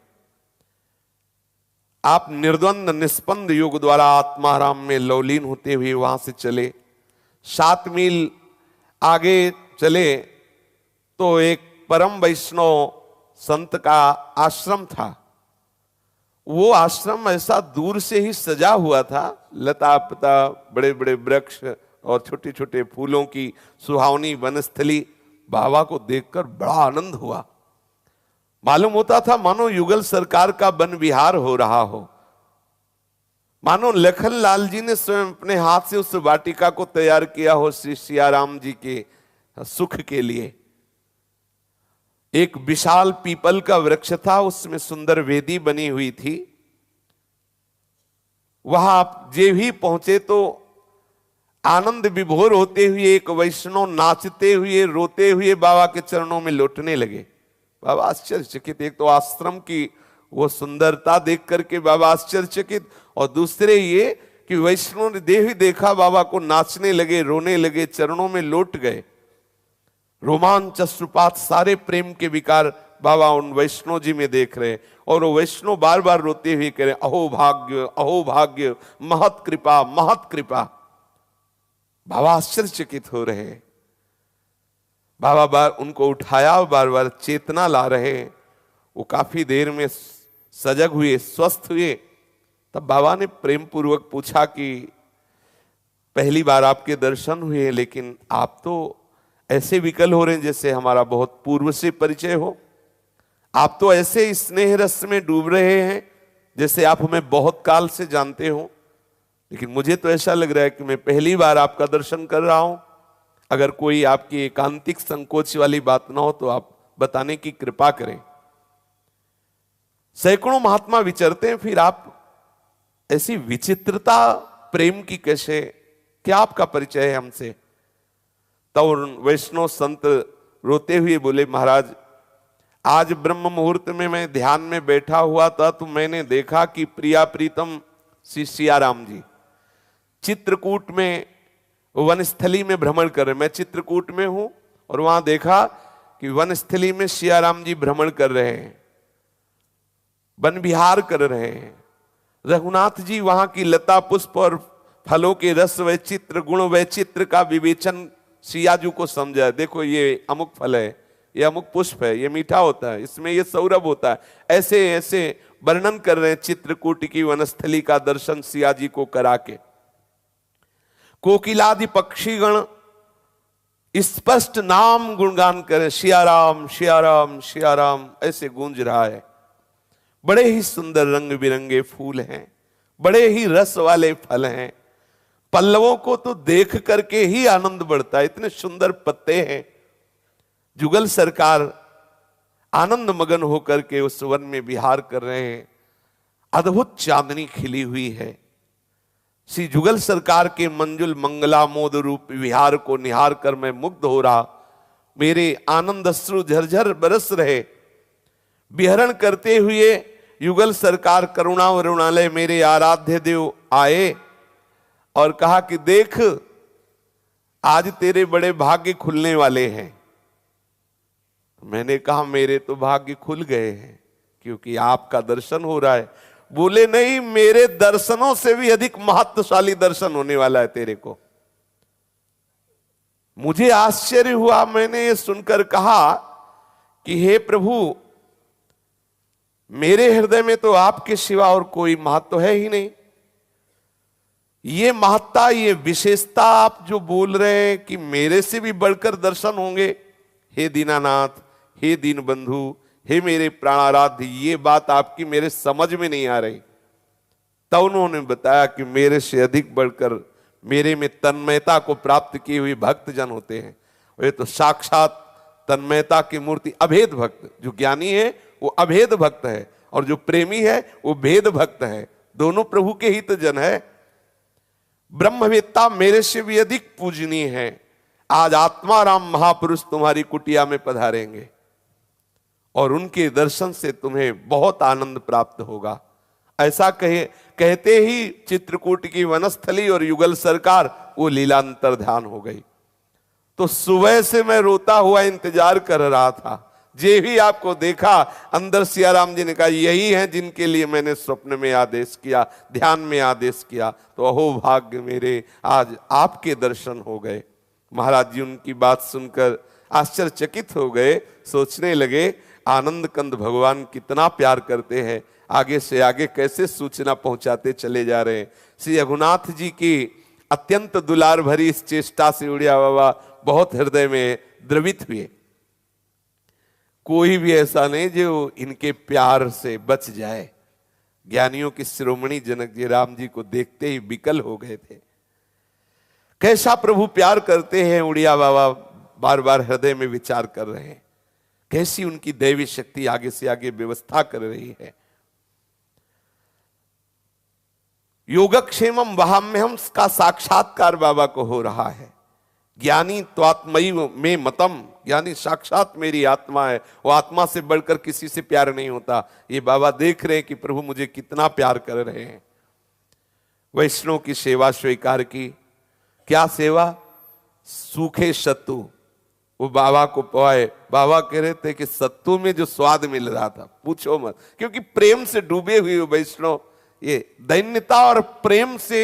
आप निर्द्वंद निस्पंद योग द्वारा आत्माराम में लवलीन होते हुए वहां से चले। 7 मील आगे चले तो एक परम वैष्णव संत का आश्रम था। वो आश्रम ऐसा दूर से ही सजा हुआ था, लता पता, बड़े बड़े वृक्ष और छोटे छोटे फूलों की सुहावनी वनस्थली। बाबा को देखकर बड़ा आनंद हुआ। मालूम होता था मानो युगल सरकार का वन विहार हो रहा हो, मानो लखन लाल जी ने स्वयं अपने हाथ से उस वाटिका को तैयार किया हो श्री सियाराम जी के सुख के लिए। एक विशाल पीपल का वृक्ष था, उसमें सुंदर वेदी बनी हुई थी। वहां आप जे भी पहुंचे तो आनंद विभोर होते हुए एक वैष्णव नाचते हुए रोते हुए बाबा के चरणों में लौटने लगे। बाबा आश्चर्यचकित, एक तो आश्रम की वो सुंदरता देख करके बाबा आश्चर्यचकित, और दूसरे ये कि वैष्णव ने देह ही देखा बाबा को नाचने लगे, रोने लगे, चरणों में लौट गए। रोमांच अश्रुपात सारे प्रेम के विकार बाबा उन वैष्णव जी में देख रहे, और वो वैष्णव बार बार रोते हुए कह रहे, अहो भाग्य, महत कृपा, महत कृपा। बाबा आश्चर्यचकित हो रहे। बाबा बार उनको उठाया, बार बार चेतना ला रहे। वो काफी देर में सजग हुए, स्वस्थ हुए। तब बाबा ने प्रेम पूर्वक पूछा कि पहली बार आपके दर्शन हुए, लेकिन आप तो ऐसे विकल हो रहे हैं जैसे हमारा बहुत पूर्व से परिचय हो। आप तो ऐसे स्नेह रस में डूब रहे हैं जैसे आप हमें बहुत काल से जानते हो, लेकिन मुझे तो ऐसा लग रहा है कि मैं पहली बार आपका दर्शन कर रहा हूं। अगर कोई आपकी एकांतिक संकोच वाली बात ना हो तो आप बताने की कृपा करें। सैकड़ों महात्मा विचरते हैं, फिर आप ऐसी विचित्रता प्रेम की कैसे, क्या आपका परिचय है हमसे? तब वैष्णव संत रोते हुए बोले, महाराज आज ब्रह्म मुहूर्त में मैं ध्यान में बैठा हुआ था तो मैंने देखा कि प्रिया प्रीतम श्री सियाराम जी चित्रकूट में वनस्थली में भ्रमण कर रहे। मैं चित्रकूट में हूं और वहां देखा कि वनस्थली में सियाराम जी भ्रमण कर रहे हैं, वन विहार कर रहे हैं। रघुनाथ जी वहां की लता पुष्प और फलों के रस व चित्र गुण व चित्र का विवेचन सियाजू को समझा। देखो ये अमुक फल है, ये अमुक पुष्प है, ये मीठा होता है, इसमें ये सौरभ होता है, ऐसे ऐसे वर्णन कर रहे हैं चित्रकूट की वनस्थली का दर्शन सियाजी को करा के। कोकिलादि पक्षीगण स्पष्ट नाम गुणगान करें, सियाराम सियाराम सियाराम ऐसे गूंज रहा है। बड़े ही सुंदर रंग बिरंगे फूल हैं, बड़े ही रस वाले फल हैं। पल्लवों को तो देख करके ही आनंद बढ़ता है, इतने सुंदर पत्ते हैं। जुगल सरकार आनंद मगन होकर के उस वन में विहार कर रहे हैं। अद्भुत चांदनी खिली हुई है। श्री जुगल सरकार के मंजुल मंगला मोद रूप विहार को निहार कर मैं मुग्ध हो रहा। मेरे आनंद अश्रु झरझर बरस रहे। विहरण करते हुए युगल सरकार करुणा वरुणालय मेरे आराध्य देव आए और कहा कि देख आज तेरे बड़े भाग्य खुलने वाले हैं। मैंने कहा मेरे तो भाग्य खुल गए हैं क्योंकि आपका दर्शन हो रहा है। बोले नहीं, मेरे दर्शनों से भी अधिक महत्वशाली दर्शन होने वाला है तेरे को। मुझे आश्चर्य हुआ, मैंने ये सुनकर कहा कि हे प्रभु, मेरे हृदय में तो आपके सिवा और कोई महत्व है ही नहीं। ये महत्ता, ये विशेषता आप जो बोल रहे हैं कि मेरे से भी बढ़कर दर्शन होंगे, हे दीनानाथ, हे दीन बंधु, हे मेरे प्राणाराध्य, ये बात आपकी मेरे समझ में नहीं आ रही। तब उन्होंने बताया कि मेरे से अधिक बढ़कर मेरे में तन्मयता को प्राप्त किए हुए भक्त जन होते हैं। वे तो साक्षात तन्मयता की मूर्ति, अभेद भक्त। जो ज्ञानी है वो अभेद भक्त है, और जो प्रेमी है वो भेद भक्त है। दोनों प्रभु के ही तो जन है। ब्रह्मवेत्ता मेरे से भी अधिक पूजनीय है। आज आत्माराम महापुरुष तुम्हारी कुटिया में पधारेंगे और उनके दर्शन से तुम्हें बहुत आनंद प्राप्त होगा। ऐसा कहते ही चित्रकूट की वनस्थली और युगल सरकार वो लीलांतर ध्यान हो गई। तो सुबह से मैं रोता हुआ इंतजार कर रहा था। जे भी आपको देखा, अंदर सियाराम जी ने कहा यही है जिनके लिए मैंने स्वप्न में आदेश किया, ध्यान में आदेश किया। तो अहो भाग्य मेरे, आज आपके दर्शन हो गए। महाराज जी उनकी बात सुनकर आश्चर्यचकित हो गए। सोचने लगे आनंद कंद भगवान कितना प्यार करते हैं, आगे से आगे कैसे सूचना पहुंचाते चले जा रहे हैं। श्री रघुनाथ जी की अत्यंत दुलार भरी इस चेष्टा से उड़िया बाबा बहुत हृदय में द्रवित हुए। कोई भी ऐसा नहीं जो इनके प्यार से बच जाए। ज्ञानियों की शिरोमणि जनक जी राम जी को देखते ही विकल हो गए थे। कैसा प्रभु प्यार करते हैं, उड़िया बाबा बार बार हृदय में विचार कर रहे हैं। कैसी उनकी दैवी शक्ति आगे से आगे व्यवस्था कर रही है। योगक्षेमम वहाम्यहम का साक्षात्कार बाबा को हो रहा है। ज्ञानी त्वात्मयी में मतम, यानी साक्षात मेरी आत्मा है। वो आत्मा से बढ़कर किसी से प्यार नहीं होता। ये बाबा देख रहे हैं कि प्रभु मुझे कितना प्यार कर रहे हैं। वैष्णव की सेवा स्वीकार की। क्या सेवा? सूखे सत्तू वो बाबा को पवाए। बाबा कह रहे थे कि सत्तू में जो स्वाद मिल रहा था पूछो मत, क्योंकि प्रेम से डूबे हुए वैष्णव, ये दैन्यता और प्रेम से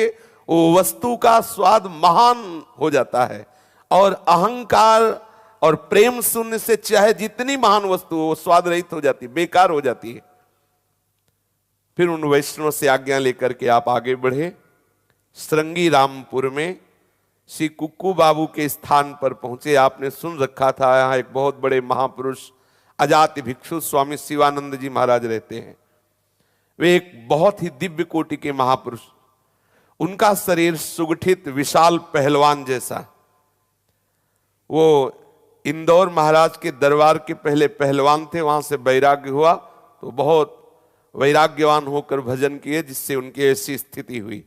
वो वस्तु का स्वाद महान हो जाता है। और अहंकार और प्रेम शून्य से चाहे जितनी महान वस्तु हो, वो स्वाद रहित हो जाती, बेकार हो जाती है। फिर उन वैष्णव से आज्ञा लेकर के आप आगे बढ़े। श्रृंगी रामपुर में श्री कुक्कू बाबू के स्थान पर पहुंचे। आपने सुन रखा था यहाँ एक बहुत बड़े महापुरुष अजाति भिक्षु स्वामी शिवानंद जी महाराज रहते हैं। वे एक बहुत ही दिव्य कोटि के महापुरुष। उनका शरीर सुगठित विशाल पहलवान जैसा। वो इंदौर महाराज के दरबार के पहले पहलवान थे, वहां से वैराग्य हुआ तो बहुत वैराग्यवान होकर भजन किए, जिससे उनकी ऐसी स्थिति हुई।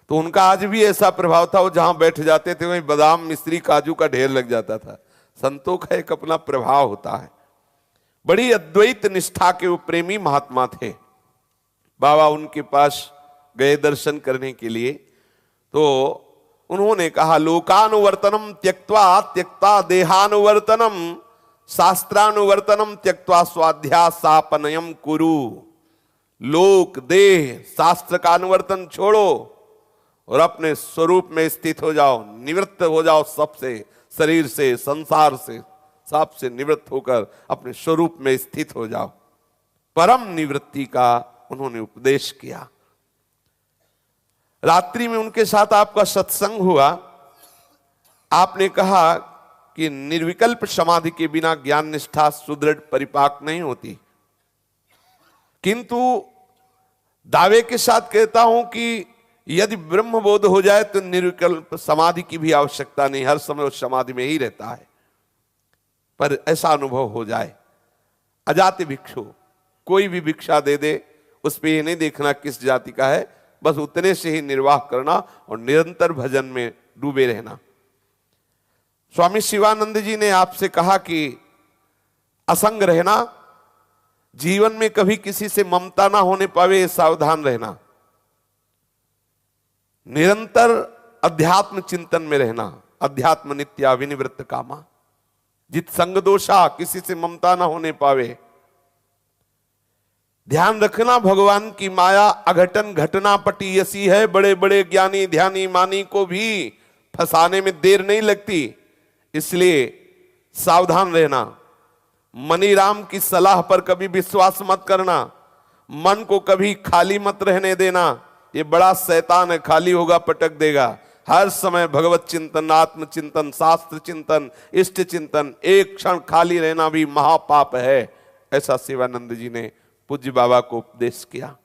तो उनका आज भी ऐसा प्रभाव था, वो जहां बैठ जाते थे वहीं बादाम मिश्री काजू का ढेर लग जाता था। संतों का एक अपना प्रभाव होता है। बड़ी अद्वैत निष्ठा के वो प्रेमी महात्मा थे। बाबा उनके पास गए दर्शन करने के लिए, तो उन्होंने कहा लोकानुवर्तनम त्यक्त्वा त्यक्ता देहानुवर्तनम शास्त्रानुवर्तनम त्यक्त्वा स्वाध्यासापनयम कुरु। लोक देह शास्त्र का अनुवर्तन छोड़ो और अपने स्वरूप में स्थित हो जाओ, निवृत्त हो जाओ सबसे, शरीर से, संसार से, सबसे निवृत्त होकर अपने स्वरूप में स्थित हो जाओ। परम निवृत्ति का उन्होंने उपदेश किया। रात्रि में उनके साथ आपका सत्संग हुआ। आपने कहा कि निर्विकल्प समाधि के बिना ज्ञान निष्ठा सुदृढ़ परिपाक नहीं होती, किंतु दावे के साथ कहता हूं कि यदि ब्रह्म बोध हो जाए तो निर्विकल्प समाधि की भी आवश्यकता नहीं, हर समय उस समाधि में ही रहता है। पर ऐसा अनुभव हो जाए। अजाति भिक्षु कोई भी भिक्षा दे दे, उस पर यह नहीं देखना किस जाति का है, बस उतने से ही निर्वाह करना और निरंतर भजन में डूबे रहना। स्वामी शिवानंद जी ने आपसे कहा कि असंग रहना, जीवन में कभी किसी से ममता ना होने पावे, सावधान रहना। निरंतर अध्यात्म चिंतन में रहना, अध्यात्म नित्या विनिवृत्त कामा। जित संग दोषा, किसी से ममता ना होने पावे। ध्यान रखना भगवान की माया अघटन घटना पटी ऐसी है, बड़े बड़े ज्ञानी ध्यानी मानी को भी फंसाने में देर नहीं लगती, इसलिए सावधान रहना। मनीराम की सलाह पर कभी विश्वास मत करना। मन को कभी खाली मत रहने देना, ये बड़ा शैतान है, खाली होगा पटक देगा। हर समय भगवत चिंतन, आत्म चिंतन, शास्त्र चिंतन, इष्ट चिंतन। एक क्षण खाली रहना भी महापाप है, ऐसा शिवानंद जी ने पूज्य बाबा को उपदेश किया।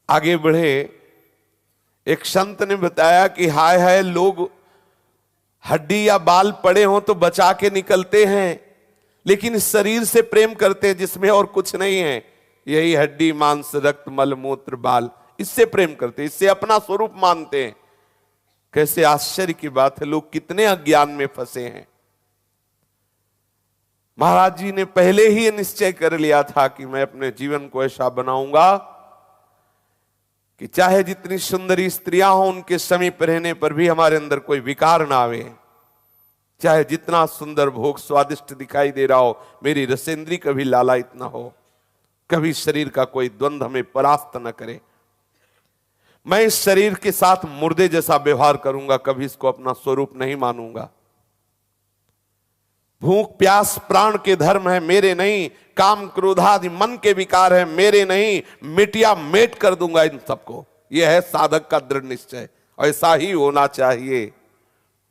आगे बढ़े। एक संत ने बताया कि हाय हाय, लोग हड्डी या बाल पड़े हों तो बचा के निकलते हैं, लेकिन इस शरीर से प्रेम करते हैं जिसमें और कुछ नहीं है, यही हड्डी मांस रक्त मल मूत्र बाल, इससे प्रेम करते हैं, इससे अपना स्वरूप मानते हैं। कैसे आश्चर्य की बात है, लोग कितने अज्ञान में फंसे हैं। महाराज जी ने पहले ही निश्चय कर लिया था कि मैं अपने जीवन को ऐसा बनाऊंगा कि चाहे जितनी सुंदरी स्त्रियां हों उनके समीप रहने पर भी हमारे अंदर कोई विकार ना आवे, चाहे जितना सुंदर भोग स्वादिष्ट दिखाई दे रहा हो, मेरी रसेंद्री कभी लालायित ना हो, कभी शरीर का कोई द्वंद्व हमें परास्त न करे। मैं इस शरीर के साथ मुर्दे जैसा व्यवहार करूंगा, कभी इसको अपना स्वरूप नहीं मानूंगा। भूख प्यास प्राण के धर्म है, मेरे नहीं। काम क्रोधादि मन के विकार है, मेरे नहीं। मिटिया मेट कर दूंगा इन सबको। यह है साधक का दृढ़ निश्चय, ऐसा ही होना चाहिए।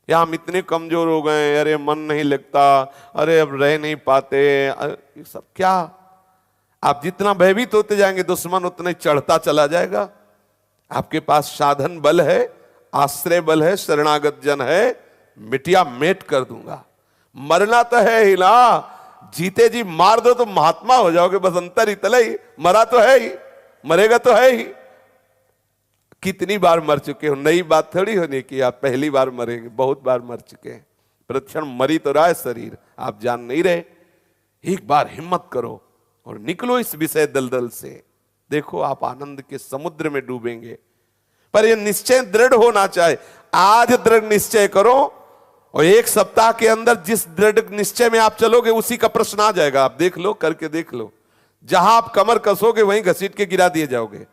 या हम इतने कमजोर हो गए, अरे मन नहीं लगता, अरे अब रह नहीं पाते, ये सब क्या? आप जितना भयभीत होते जाएंगे दुश्मन उतना चढ़ता चला जाएगा। आपके पास साधन बल है, आश्रय बल है, शरणागत जन है, मिटिया मेट कर दूंगा। मरना तो है ही ना, जीते जी मार दो तो महात्मा हो जाओगे, बस अंतर इतना ही। मरा तो है ही, मरेगा तो है ही। कितनी बार मर चुके हो, नई बात थोड़ी होने की आप पहली बार मरेंगे, बहुत बार मर चुके हैं। प्रतिक्षण मरी तो रहा है शरीर, आप जान नहीं रहे। एक बार हिम्मत करो और निकलो इस विषय दलदल से, देखो आप आनंद के समुद्र में डूबेंगे। पर यह निश्चय दृढ़ होना चाहिए। आज दृढ़ निश्चय करो और एक सप्ताह के अंदर जिस दृढ़ निश्चय में आप चलोगे उसी का प्रश्न आ जाएगा। आप देख लो, करके देख लो। जहां आप कमर कसोगे वहीं घसीट के गिरा दिए जाओगे,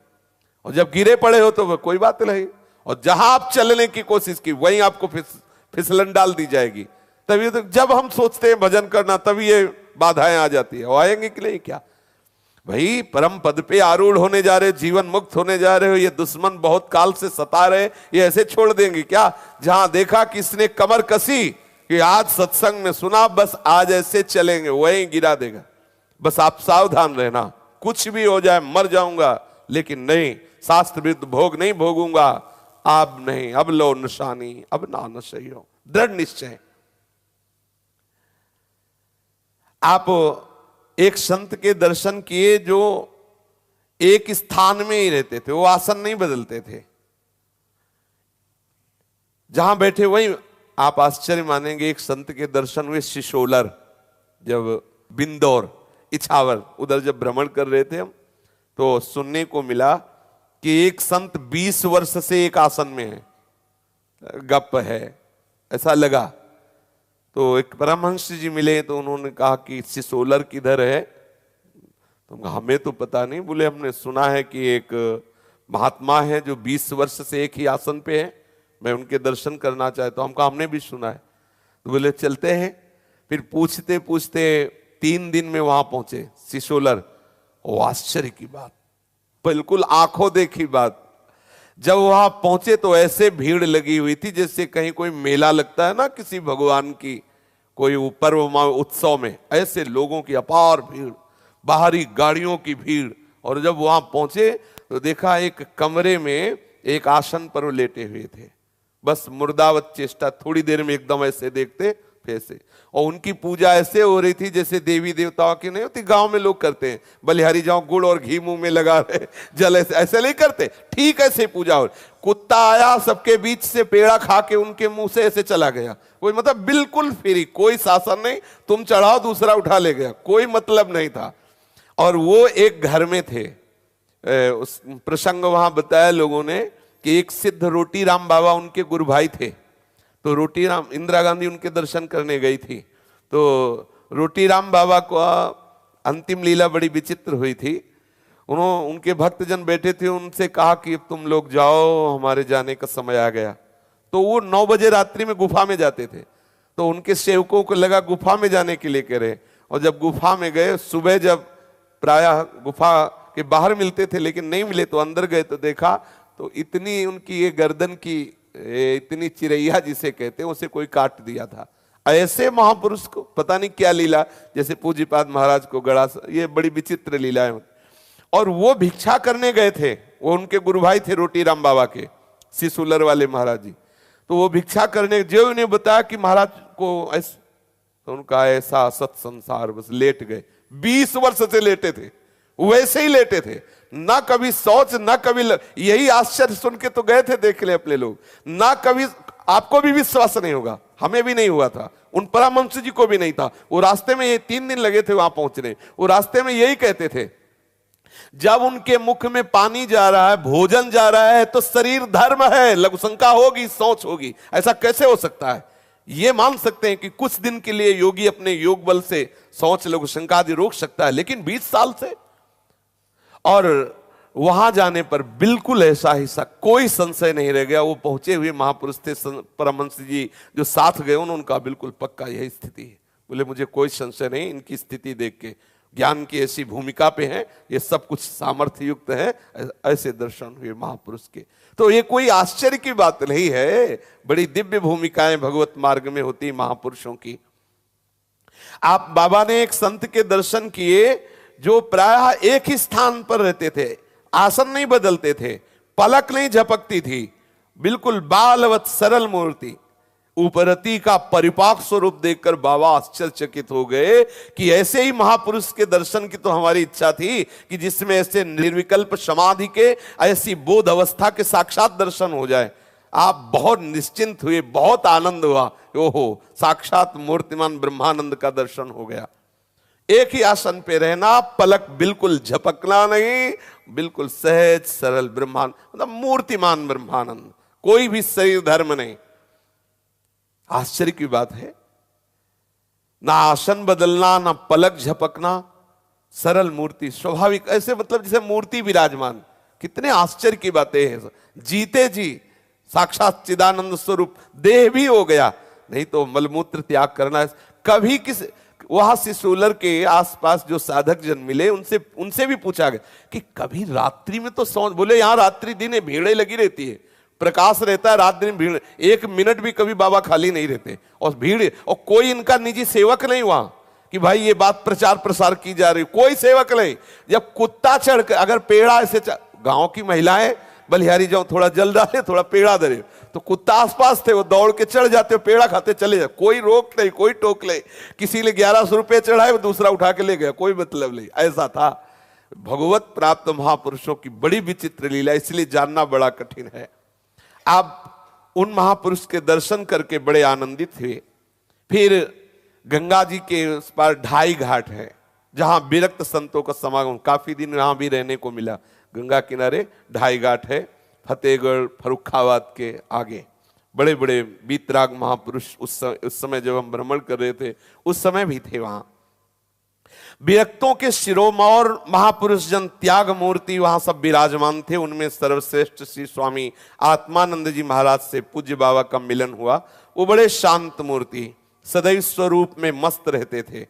और जब गिरे पड़े हो तो कोई बात नहीं। और जहां आप चलने की कोशिश की वहीं आपको फिसलन डाल दी जाएगी। तभी तो जब हम सोचते हैं भजन करना तभी ये बाधाएं आ जाती है। और आएंगे कि नहीं क्या भाई? परम पद पे आरूढ़ होने जा रहे, जीवन मुक्त होने जा रहे हो, ये दुश्मन बहुत काल से सता रहे, ये ऐसे छोड़ देंगे क्या? जहां देखा किसने कमर कसी कि आज सत्संग में सुना, बस आज ऐसे चलेंगे, वहीं गिरा देगा। बस आप सावधान रहना, कुछ भी हो जाए, मर जाऊंगा लेकिन नहीं, शास्त्र विरुद्ध भोग नहीं भोगूंगा। अब नहीं, अब लो निशानी, अब ना नशई हो। दृढ़ निश्चय। आप एक संत के दर्शन किए जो एक स्थान में ही रहते थे, वो आसन नहीं बदलते थे, जहां बैठे वहीं। आप आश्चर्य मानेंगे, एक संत के दर्शन हुए शिशोलर, जब बिंदौर इछावर उधर जब भ्रमण कर रहे थे हम, तो सुनने को मिला कि एक संत 20 वर्ष से एक आसन में है। गप है, ऐसा लगा। तो एक परमहंस जी मिले तो उन्होंने कहा कि सिसोलर किधर है? तो हमें तो पता नहीं। बोले हमने सुना है कि एक महात्मा है जो 20 वर्ष से एक ही आसन पे है, मैं उनके दर्शन करना चाहता हूं। हमको हमने भी सुना है। तो बोले चलते हैं। फिर पूछते पूछते 3 दिन में वहां पहुंचे सिसोलर। वो आश्चर्य की बात, बिल्कुल आंखों देखी बात। जब वहां पहुंचे तो ऐसे भीड़ लगी हुई थी जैसे कहीं कोई मेला लगता है ना, किसी भगवान की कोई पर्व उत्सव में, ऐसे लोगों की अपार भीड़, बाहरी गाड़ियों की भीड़। और जब वहां पहुंचे तो देखा एक कमरे में एक आसन पर वो लेटे हुए थे, बस मुर्दावत चेष्टा। थोड़ी देर में एकदम ऐसे देखते फिर से। और उनकी पूजा ऐसे हो रही थी जैसे देवी देवताओं की नहीं होती, गांव में लोग करते हैं, बलिहारी जाओ गुड़ और घी मुंह में लगा रहे, जल ऐसे नहीं करते, ठीक ऐसे पूजा हो। कुत्ता आया सबके बीच से, पेड़ा खा के उनके मुंह से ऐसे चला गया। कोई मतलब बिल्कुल फ्री, कोई शासन नहीं, तुम चढ़ाओ दूसरा उठा ले गया, कोई मतलब नहीं था। और वो एक घर में थे। उस प्रसंग वहां बताया लोगों ने कि एक सिद्ध रोटी राम बाबा उनके गुरु भाई थे। तो रोटी राम, इंदिरा गांधी उनके दर्शन करने गई थी, तो रोटी राम बाबा को अंतिम लीला बड़ी विचित्र हुई थी। उनके भक्तजन बैठे थे, उनसे कहा कि तुम लोग जाओ, हमारे जाने का समय आ गया। तो वो 9 बजे रात्रि में गुफा में जाते थे। तो उनके सेवकों को लगा गुफा में जाने के लिए कह रहे। और जब गुफा में गए, सुबह जब प्रायः गुफा के बाहर मिलते थे लेकिन नहीं मिले, तो अंदर गए तो देखा तो इतनी उनकी ये गर्दन की इतनी चिरैया जिसे कहते हैं उसे कोई काट दिया था। ऐसे महापुरुष को पता नहीं क्या लीला, जैसे पूज्यपाद महाराज को गड़ा, ये बड़ी विचित्र लीला है। और वो भिक्षा करने गए थे, वो उनके गुरु भाई थे रोटी राम बाबा के, सिसुलर वाले महाराज जी। तो वो भिक्षा करने जो उन्हें बताया कि महाराज को ऐसा, तो उनका ऐसा सत संसार, बस लेट गए। 20 वर्ष से लेटे थे, वैसे ही लेटे थे, ना कभी शौच ना कभी यही आश्चर्य सुन के तो गए थे, देख ले अपने लोग, ना कभी, आपको भी विश्वास नहीं होगा, हमें भी नहीं हुआ था, उन परमहंस जी को भी नहीं था। वो रास्ते में ये 3 दिन लगे थे वहां पहुंचने, वो रास्ते में यही कहते थे, जब उनके मुख में पानी जा रहा है, भोजन जा रहा है, तो शरीर धर्म है, लघु शंका होगी, शौच होगी। ऐसा कैसे हो सकता है? ये मान सकते हैं कि कुछ दिन के लिए योगी अपने योग बल से शौच लघु शंका आदि रोक सकता है, लेकिन 20 साल से, और वहां जाने पर बिल्कुल ऐसा ही सा कोई संशय नहीं रह गया। वो पहुंचे हुए महापुरुष थे परमहंस जी जो साथ गए, उनका बिल्कुल पक्का यही स्थिति है। बोले मुझे कोई संशय नहीं, इनकी स्थिति देख के, ज्ञान की ऐसी भूमिका पे है, ये सब कुछ सामर्थ्य युक्त है। ऐसे दर्शन हुए महापुरुष के। तो ये कोई आश्चर्य की बात नहीं है, बड़ी दिव्य भूमिकाएं भगवत मार्ग में होती महापुरुषों की। आप बाबा ने एक संत के दर्शन किए जो प्रायः एक ही स्थान पर रहते थे, आसन नहीं बदलते थे, पलक नहीं झपकती थी, बिल्कुल बालवत सरल मूर्ति। उपरति का परिपाक स्वरूप देखकर बाबा आश्चर्यचकित हो गए कि ऐसे ही महापुरुष के दर्शन की तो हमारी इच्छा थी कि जिसमें ऐसे निर्विकल्प समाधि के, ऐसी बोध अवस्था के साक्षात दर्शन हो जाए। आप बहुत निश्चिंत हुए, बहुत आनंद हुआ, ओहो साक्षात मूर्तिमान ब्रह्मानंद का दर्शन हो गया। एक ही आसन पे रहना, पलक बिल्कुल झपकना नहीं, बिल्कुल सहज सरल ब्रह्मानंद, मतलब मूर्तिमान ब्रह्मानंद, कोई भी शरीर धर्म नहीं। आश्चर्य की बात है, ना आसन बदलना, ना पलक झपकना, सरल मूर्ति, स्वाभाविक, ऐसे मतलब जैसे मूर्ति विराजमान। कितने आश्चर्य की बातें हैं। जीते जी साक्षात चिदानंद स्वरूप, देह भी हो गया, नहीं तो मलमूत्र त्याग करना। कभी किस वहां सिसोलर के आसपास जो साधक जन मिले, उनसे भी पूछा गया कि कभी रात्रि में तो सौ, बोले यहां रात्रि दिन भीड़ें लगी रहती है, प्रकाश रहता है, रात दिन भीड़, 1 मिनट भी कभी बाबा खाली नहीं रहते, और भीड़, और कोई इनका निजी सेवक नहीं वहां कि भाई ये बात प्रचार प्रसार की जा रही, कोई सेवक नहीं। जब कुत्ता चढ़ कर, अगर पेड़ा ऐसे, गांव की महिलाएं बलिहारी जाओ, थोड़ा जल डाले, थोड़ा पेड़ा दे, तो कुत्ता आसपास थे, वो दौड़ के चढ़ जाते, पेड़ा खाते चले जाते, कोई रोक नहीं, कोई टोक नहीं। किसी ने 1100 रुपये चढ़ाए, वो दूसरा उठा के ले गया, कोई मतलब नहीं। ऐसा था भगवत प्राप्त महापुरुषों की बड़ी विचित्र लीला, इसलिए जानना बड़ा कठिन है। आप उन महापुरुष के दर्शन करके बड़े आनंदित हुए। फिर गंगा जी के उस पार 2.5 घाट है, जहां विरक्त संतों का समागम, काफी दिन वहां भी रहने को मिला। गंगा किनारे 2.5 घाट है, फतेहगढ़ फर्रुखाबाद के आगे। बड़े बड़े बीतराग महापुरुष उस समय जब हम भ्रमण कर रहे थे, उस समय भी थे वहां। विरक्तों के शिरोमौर महापुरुष जन त्याग मूर्ति वहां सब विराजमान थे। उनमें सर्वश्रेष्ठ श्री स्वामी आत्मानंद जी महाराज से पूज्य बाबा का मिलन हुआ। वो बड़े शांत मूर्ति, सदैव स्वरूप में मस्त रहते थे।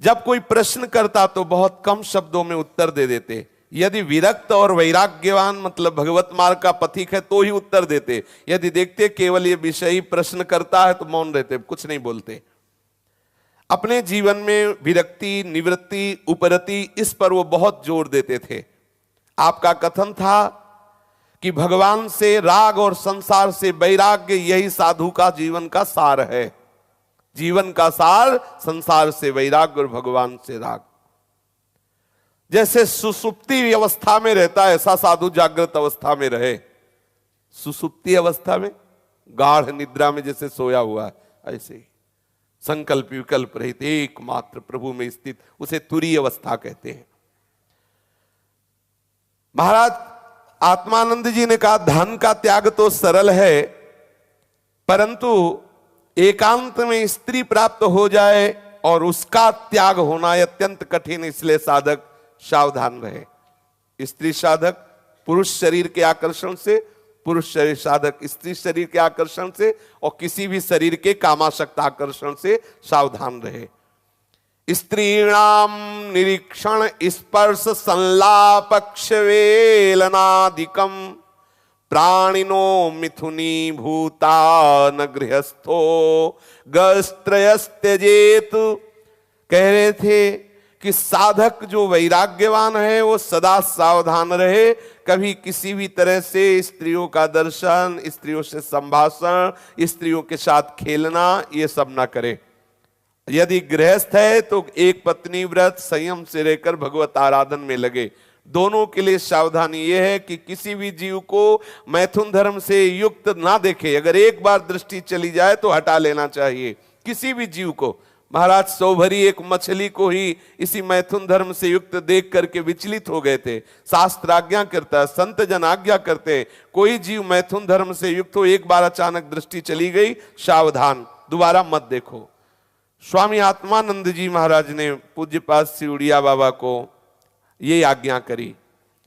जब कोई प्रश्न करता तो बहुत कम शब्दों में उत्तर दे देते। यदि विरक्त और वैराग्यवान, मतलब भगवत मार्ग का पथिक है, तो ही उत्तर देते। यदि देखते केवल ये विषयी प्रश्न करता है तो मौन रहते, कुछ नहीं बोलते। अपने जीवन में विरक्ति, निवृत्ति, उपरति, इस पर वो बहुत जोर देते थे। आपका कथन था कि भगवान से राग और संसार से वैराग्य, यही साधु का जीवन का सार है। जीवन का सार संसार से वैराग्य और भगवान से राग। जैसे सुसुप्ति अवस्था में रहता है, ऐसा साधु जागृत अवस्था में रहे। सुसुप्ति अवस्था में, गाढ़ निद्रा में जैसे सोया हुआ है, ऐसे ही संकल्प विकल्प रहित एकमात्र प्रभु में स्थित, उसे तुरीय अवस्था कहते हैं। महाराज आत्मानंद जी ने कहा, धन का त्याग तो सरल है, परंतु एकांत में स्त्री प्राप्त हो जाए और उसका त्याग होना अत्यंत कठिन, इसलिए साधक सावधान रहे। स्त्री साधक पुरुष शरीर के आकर्षण से, पुरुष शरीर साधक स्त्री शरीर के आकर्षण से, और किसी भी शरीर के कामासक्त आकर्षण से सावधान रहे। स्त्रीणाम निरीक्षण स्पर्श संलाप क्षवेलनादिकम प्राणिनो मिथुनी भूता न गृहस्थो गस्त्रयस्त्यजेत। कह रहे थे कि साधक जो वैराग्यवान है वो सदा सावधान रहे, कभी किसी भी तरह से स्त्रियों का दर्शन, स्त्रियों से संभाषण, स्त्रियों के साथ खेलना, ये सब ना करे। यदि गृहस्थ है तो एक पत्नी व्रत संयम से रहकर भगवत आराधन में लगे। दोनों के लिए सावधानी यह है कि किसी भी जीव को मैथुन धर्म से युक्त ना देखे। अगर एक बार दृष्टि चली जाए तो हटा लेना चाहिए किसी भी जीव को। महाराज सौभरी एक मछली को ही इसी मैथुन धर्म से युक्त देख करके विचलित हो गए थे। शास्त्र आज्ञा करता है, संत जन आज्ञा करते, कोई जीव मैथुन धर्म से युक्त हो, एक बार अचानक दृष्टि चली गई, सावधान, दोबारा मत देखो। स्वामी आत्मानंद जी महाराज ने पूज्यपाद श्री उड़िया बाबा को ये आज्ञा करी।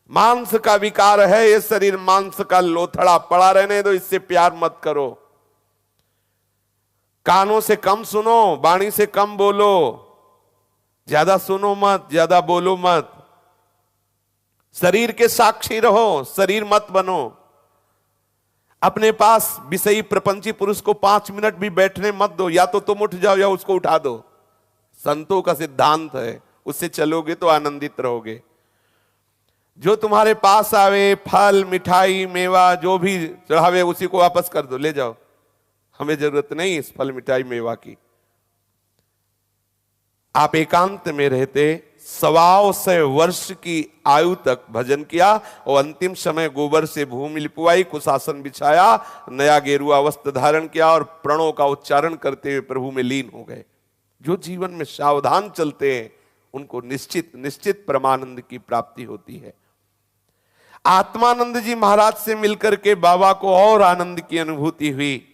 मांस का विकार है ये शरीर, मांस का लोथड़ा पड़ा रहने दो, इससे प्यार मत करो। कानों से कम सुनो, वाणी से कम बोलो, ज्यादा सुनो मत, ज्यादा बोलो मत। शरीर के साक्षी रहो, शरीर मत बनो। अपने पास विषयी प्रपंची पुरुष को 5 मिनट भी बैठने मत दो, या तो तुम उठ जाओ या उसको उठा दो। संतों का सिद्धांत है, उससे चलोगे तो आनंदित रहोगे। जो तुम्हारे पास आवे, फल, मिठाई, मेवा जो भी चढ़ावे, उसी को वापस कर दो, ले जाओ, हमें जरूरत नहीं इस फल, मिठाई, मेवा की। आप एकांत में रहते 125 वर्ष की आयु तक भजन किया और अंतिम समय गोबर से भूमि लिपवाई, कुशासन बिछाया, नया गेरुआ वस्त्र धारण किया और प्रणों का उच्चारण करते हुए प्रभु में लीन हो गए। जो जीवन में सावधान चलते हैं उनको निश्चित निश्चित परमानंद की प्राप्ति होती है। आत्मानंद जी महाराज से मिलकर के बाबा को और आनंद की अनुभूति हुई।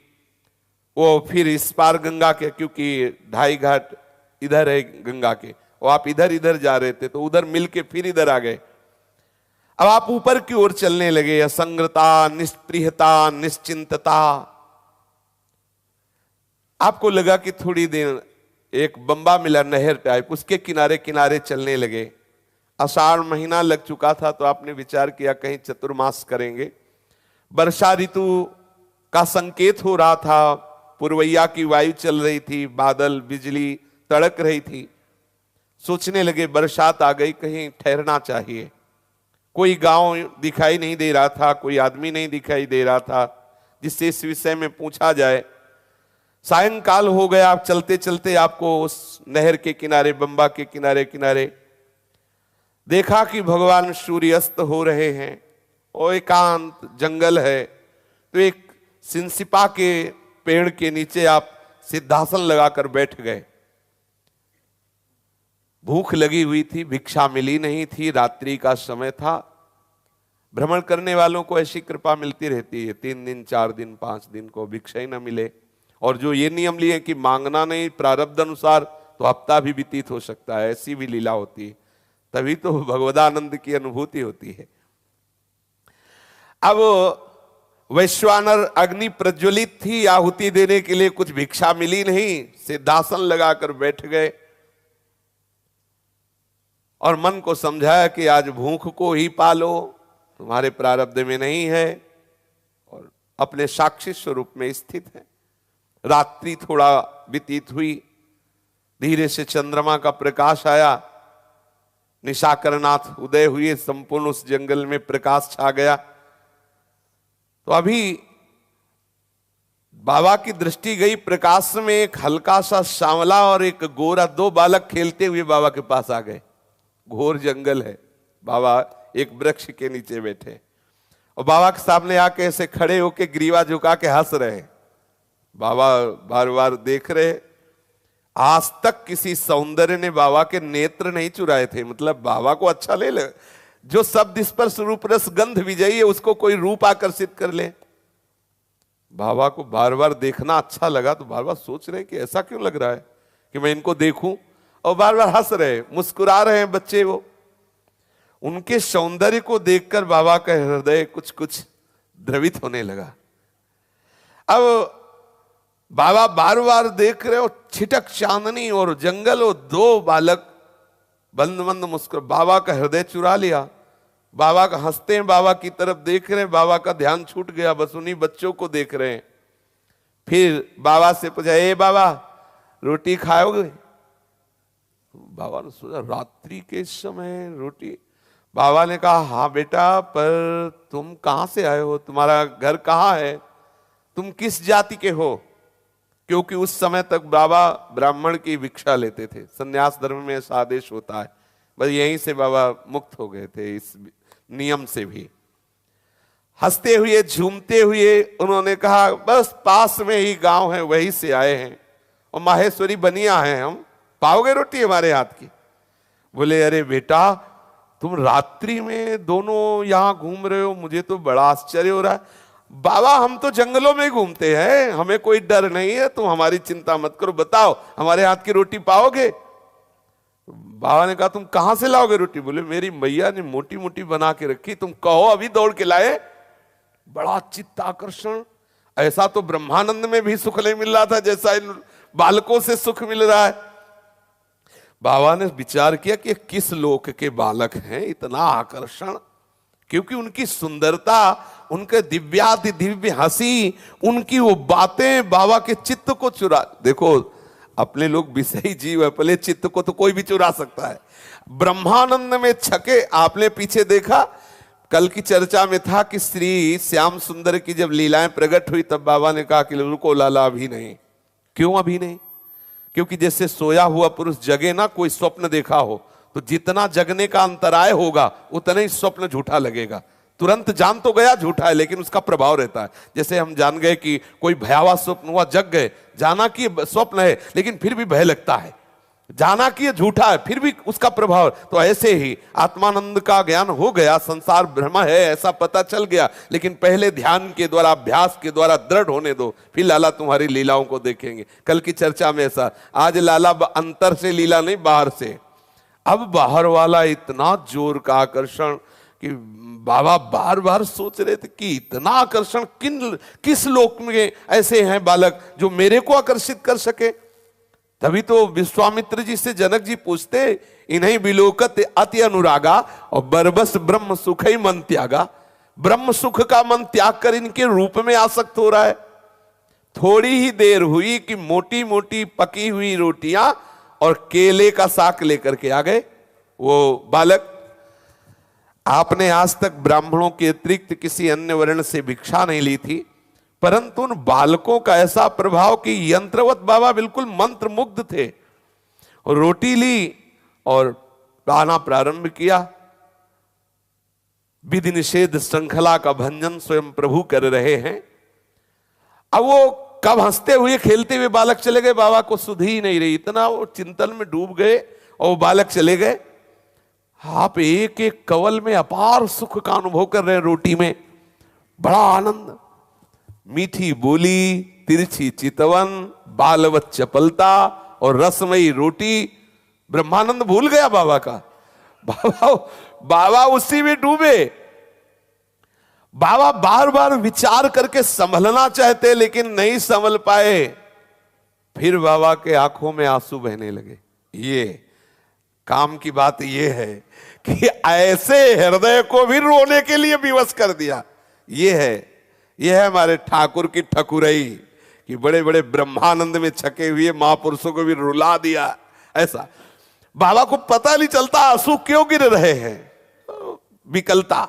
वो फिर इस पार गंगा के, क्योंकि 2.5 घाट इधर है गंगा के, और आप इधर इधर जा रहे थे तो उधर मिलके फिर इधर आ गए। अब आप ऊपर की ओर चलने लगे। असंगता, निष्प्रियता, निश्चिंतता। आपको लगा कि थोड़ी देर एक बंबा मिला नहर टाइप, उसके किनारे किनारे चलने लगे। आषाढ़ महीना लग चुका था तो आपने विचार किया कहीं चतुर्मास करेंगे। वर्षा ऋतु का संकेत हो रहा था, पुरवैया की वायु चल रही थी, बादल, बिजली तड़क रही थी। सोचने लगे बरसात आ गई, कहीं ठहरना चाहिए। कोई गांव दिखाई नहीं दे रहा था, कोई आदमी नहीं दिखाई दे रहा था जिससे इस विषय में पूछा जाए। सायंकाल हो गया, आप चलते चलते आपको उस नहर के किनारे, बंबा के किनारे किनारे देखा कि भगवान सूर्यास्त हो रहे हैं और एकांत जंगल है। तो एक सिंसिपा के पेड़ के नीचे आप सिद्धासन लगाकर बैठ गए। भूख लगी हुई थी, भिक्षा मिली नहीं थी, रात्रि का समय था। भ्रमण करने वालों को ऐसी कृपा मिलती रहती है, 3 दिन 4 दिन 5 दिन को भिक्षा ही न मिले। और जो ये नियम लिए कि मांगना नहीं, प्रारब्ध अनुसार, तो हफ्ता भी व्यतीत हो सकता है। ऐसी भी लीला होती है, तभी तो भगवदानंद की अनुभूति होती है। अब वैश्वानर अग्नि प्रज्वलित थी, आहुति देने के लिए कुछ भिक्षा मिली नहीं, सिद्धासन लगाकर बैठ गए और मन को समझाया कि आज भूख को ही पालो, तुम्हारे प्रारब्ध में नहीं है, और अपने साक्षी स्वरूप में स्थित है। रात्रि थोड़ा व्यतीत हुई, धीरे से चंद्रमा का प्रकाश आया, निशाकरनाथ उदय हुए, संपूर्ण उस जंगल में प्रकाश छा गया। तो अभी बाबा की दृष्टि गई, प्रकाश में एक हल्का सा सांवला और एक गोरा, 2 बालक खेलते हुए बाबा के पास आ गए। घोर जंगल है, बाबा एक वृक्ष के नीचे बैठे और बाबा के सामने आके ऐसे खड़े होके ग्रीवा झुका के हंस रहे। बाबा बार बार देख रहे। आज तक किसी सौंदर्य ने बाबा के नेत्र नहीं चुराए थे। मतलब बाबा को अच्छा ले ले, जो शब्द स्पर्श रूप रस गंध विजयी है उसको कोई रूप आकर्षित कर ले। बाबा को बार बार देखना अच्छा लगा तो बार बार सोच रहे कि ऐसा क्यों लग रहा है कि मैं इनको देखूं, और बार बार हंस रहे, मुस्कुरा रहे हैं बच्चे। वो उनके सौंदर्य को देखकर बाबा का हृदय कुछ कुछ द्रवित होने लगा। अब बाबा बार बार देख रहे हो, छिटक चांदनी और जंगल और 2 बालक बंद बंद मुस्कुरा, बाबा का हृदय चुरा लिया। बाबा का हंसते हैं, बाबा की तरफ देख रहे हैं, बाबा का ध्यान छूट गया, बस उन्हीं बच्चों को देख रहे हैं। फिर बाबा से पूछा, ए बाबा रोटी खाओगे? बाबा ने सोचा रात्रि के समय रोटी। बाबा ने कहा हाँ बेटा, पर तुम कहां से आए हो, तुम्हारा घर कहाँ है, तुम किस जाति के हो? क्योंकि उस समय तक बाबा ब्राह्मण की भिक्षा लेते थे, संन्यास धर्म में ऐसा आदेश होता है। बस यहीं से बाबा मुक्त हो गए थे इस नियम से भी। हंसते हुए झूमते हुए उन्होंने कहा बस पास में ही गांव है, वहीं से आए हैं और माहेश्वरी बनिया हैं हम, पाओगे रोटी हमारे हाथ की? बोले अरे बेटा, तुम रात्रि में दोनों यहां घूम रहे हो, मुझे तो बड़ा आश्चर्य हो रहा है। बाबा हम तो जंगलों में घूमते हैं, हमें कोई डर नहीं है, तुम हमारी चिंता मत करो, बताओ हमारे हाथ की रोटी पाओगे? बाबा ने कहा तुम कहां से लाओगे रोटी? बोले मेरी मैया ने मोटी मोटी बना के रखी, तुम कहो अभी दौड़ के लाए। बड़ा चित्त आकर्षण, ऐसा तो ब्रह्मानंद में भी सुख नहीं मिल रहा था जैसा इन बालकों से सुख मिल रहा है। बाबा ने विचार किया कि किस लोक के बालक हैं, इतना आकर्षण, क्योंकि उनकी सुंदरता, उनके दिव्याति दिव्य हंसी, उनकी वो बातें बाबा के चित्त को चुरा। देखो अपने लोग विषयी जीव, अपने चित्त को तो कोई भी चुरा सकता है, ब्रह्मानंद में छके। आपने पीछे देखा, कल की चर्चा में था कि श्री श्याम सुंदर की जब लीलाएं प्रकट हुई तब बाबा ने कहा कि रुको लाला अभी नहीं। क्यों अभी नहीं? क्योंकि जैसे सोया हुआ पुरुष जगे ना, कोई स्वप्न देखा हो तो जितना जगने का अंतराय होगा उतना ही स्वप्न झूठा लगेगा। तुरंत जान तो गया झूठा है, लेकिन उसका प्रभाव रहता है। जैसे हम जान गए कि कोई भयावह स्वप्न हुआ, जग गए, जाना कि स्वप्न है लेकिन फिर भी भय लगता है, जाना कि ये झूठा है फिर भी उसका प्रभाव। तो ऐसे ही आत्मानंद का ज्ञान हो गया, संसार ब्रह्म है ऐसा पता चल गया, लेकिन पहले ध्यान के द्वारा, अभ्यास के द्वारा दृढ़ होने दो, फिर लाला तुम्हारी लीलाओं को देखेंगे। कल की चर्चा में ऐसा, आज लाला अंतर से लीला नहीं, बाहर से। अब बाहर वाला इतना जोर का आकर्षण कि बाबा बार बार सोच रहे थे कि इतना आकर्षण किस लोक में ऐसे हैं बालक जो मेरे को आकर्षित कर सके। तभी तो विश्वामित्र जी से जनक जी पूछते, इन्हीं विलोकत अति अनुरागा और बरबस ब्रह्म सुख ही मन त्यागा। ब्रह्म सुख का मन त्याग कर इनके रूप में आसक्त हो रहा है। थोड़ी ही देर हुई कि मोटी मोटी पकी हुई रोटियां और केले का साक लेकर के आ गए वो बालक। आपने आज तक ब्राह्मणों के अतिरिक्त किसी अन्य वर्ण से भिक्षा नहीं ली थी, परंतु उन बालकों का ऐसा प्रभाव कि यंत्रवत बाबा बिल्कुल मंत्र मुग्ध थे। और रोटी ली और गाना प्रारंभ किया। विधि निषेध श्रृंखला का भंजन स्वयं प्रभु कर रहे हैं। अब वो कब हंसते हुए खेलते हुए बालक चले गए, बाबा को सुध ही नहीं रही, इतना वो चिंतन में डूब गए और वो बालक चले गए। आप एक एक कवल में अपार सुख का अनुभव कर रहे हैं, रोटी में बड़ा आनंद, मीठी बोली, तिरछी चितवन, बालवत चपलता और रसमयी रोटी। ब्रह्मानंद भूल गया बाबा का। बाबा उसी में डूबे। बाबा बार बार विचार करके संभलना चाहते लेकिन नहीं संभल पाए। फिर बाबा के आंखों में आंसू बहने लगे। ये काम की बात ये है कि ऐसे हृदय को भी रोने के लिए विवश कर दिया। ये है हमारे ठाकुर की ठकुरई कि बड़े बड़े ब्रह्मानंद में छके हुए महापुरुषों को भी रुला दिया। ऐसा बाबा को पता नहीं चलता आंसू क्यों गिर रहे हैं, विकलता।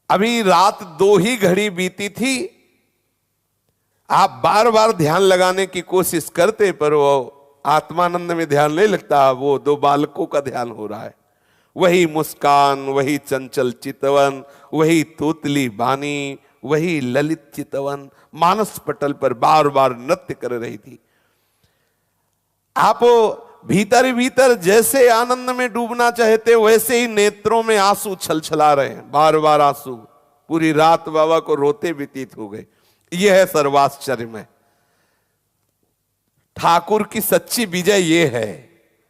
अभी रात 2 ही घड़ी बीती थी। आप बार बार ध्यान लगाने की कोशिश करते पर वो आत्मानंद में ध्यान नहीं लगता, वो 2 बालकों का ध्यान हो रहा है। वही मुस्कान, वही चंचल चितवन, वही तोतली बानी, वही ललित चितवन मानस पटल पर बार बार नृत्य कर रही थी। आप भीतर ही भीतर जैसे आनंद में डूबना चाहते वैसे ही नेत्रों में आंसू छलछला रहे हैं, बार बार आंसू। पूरी रात बाबा को रोते व्यतीत हो गए। यह है सर्वाश्चर्यमय। ठाकुर की सच्ची विजय ये है,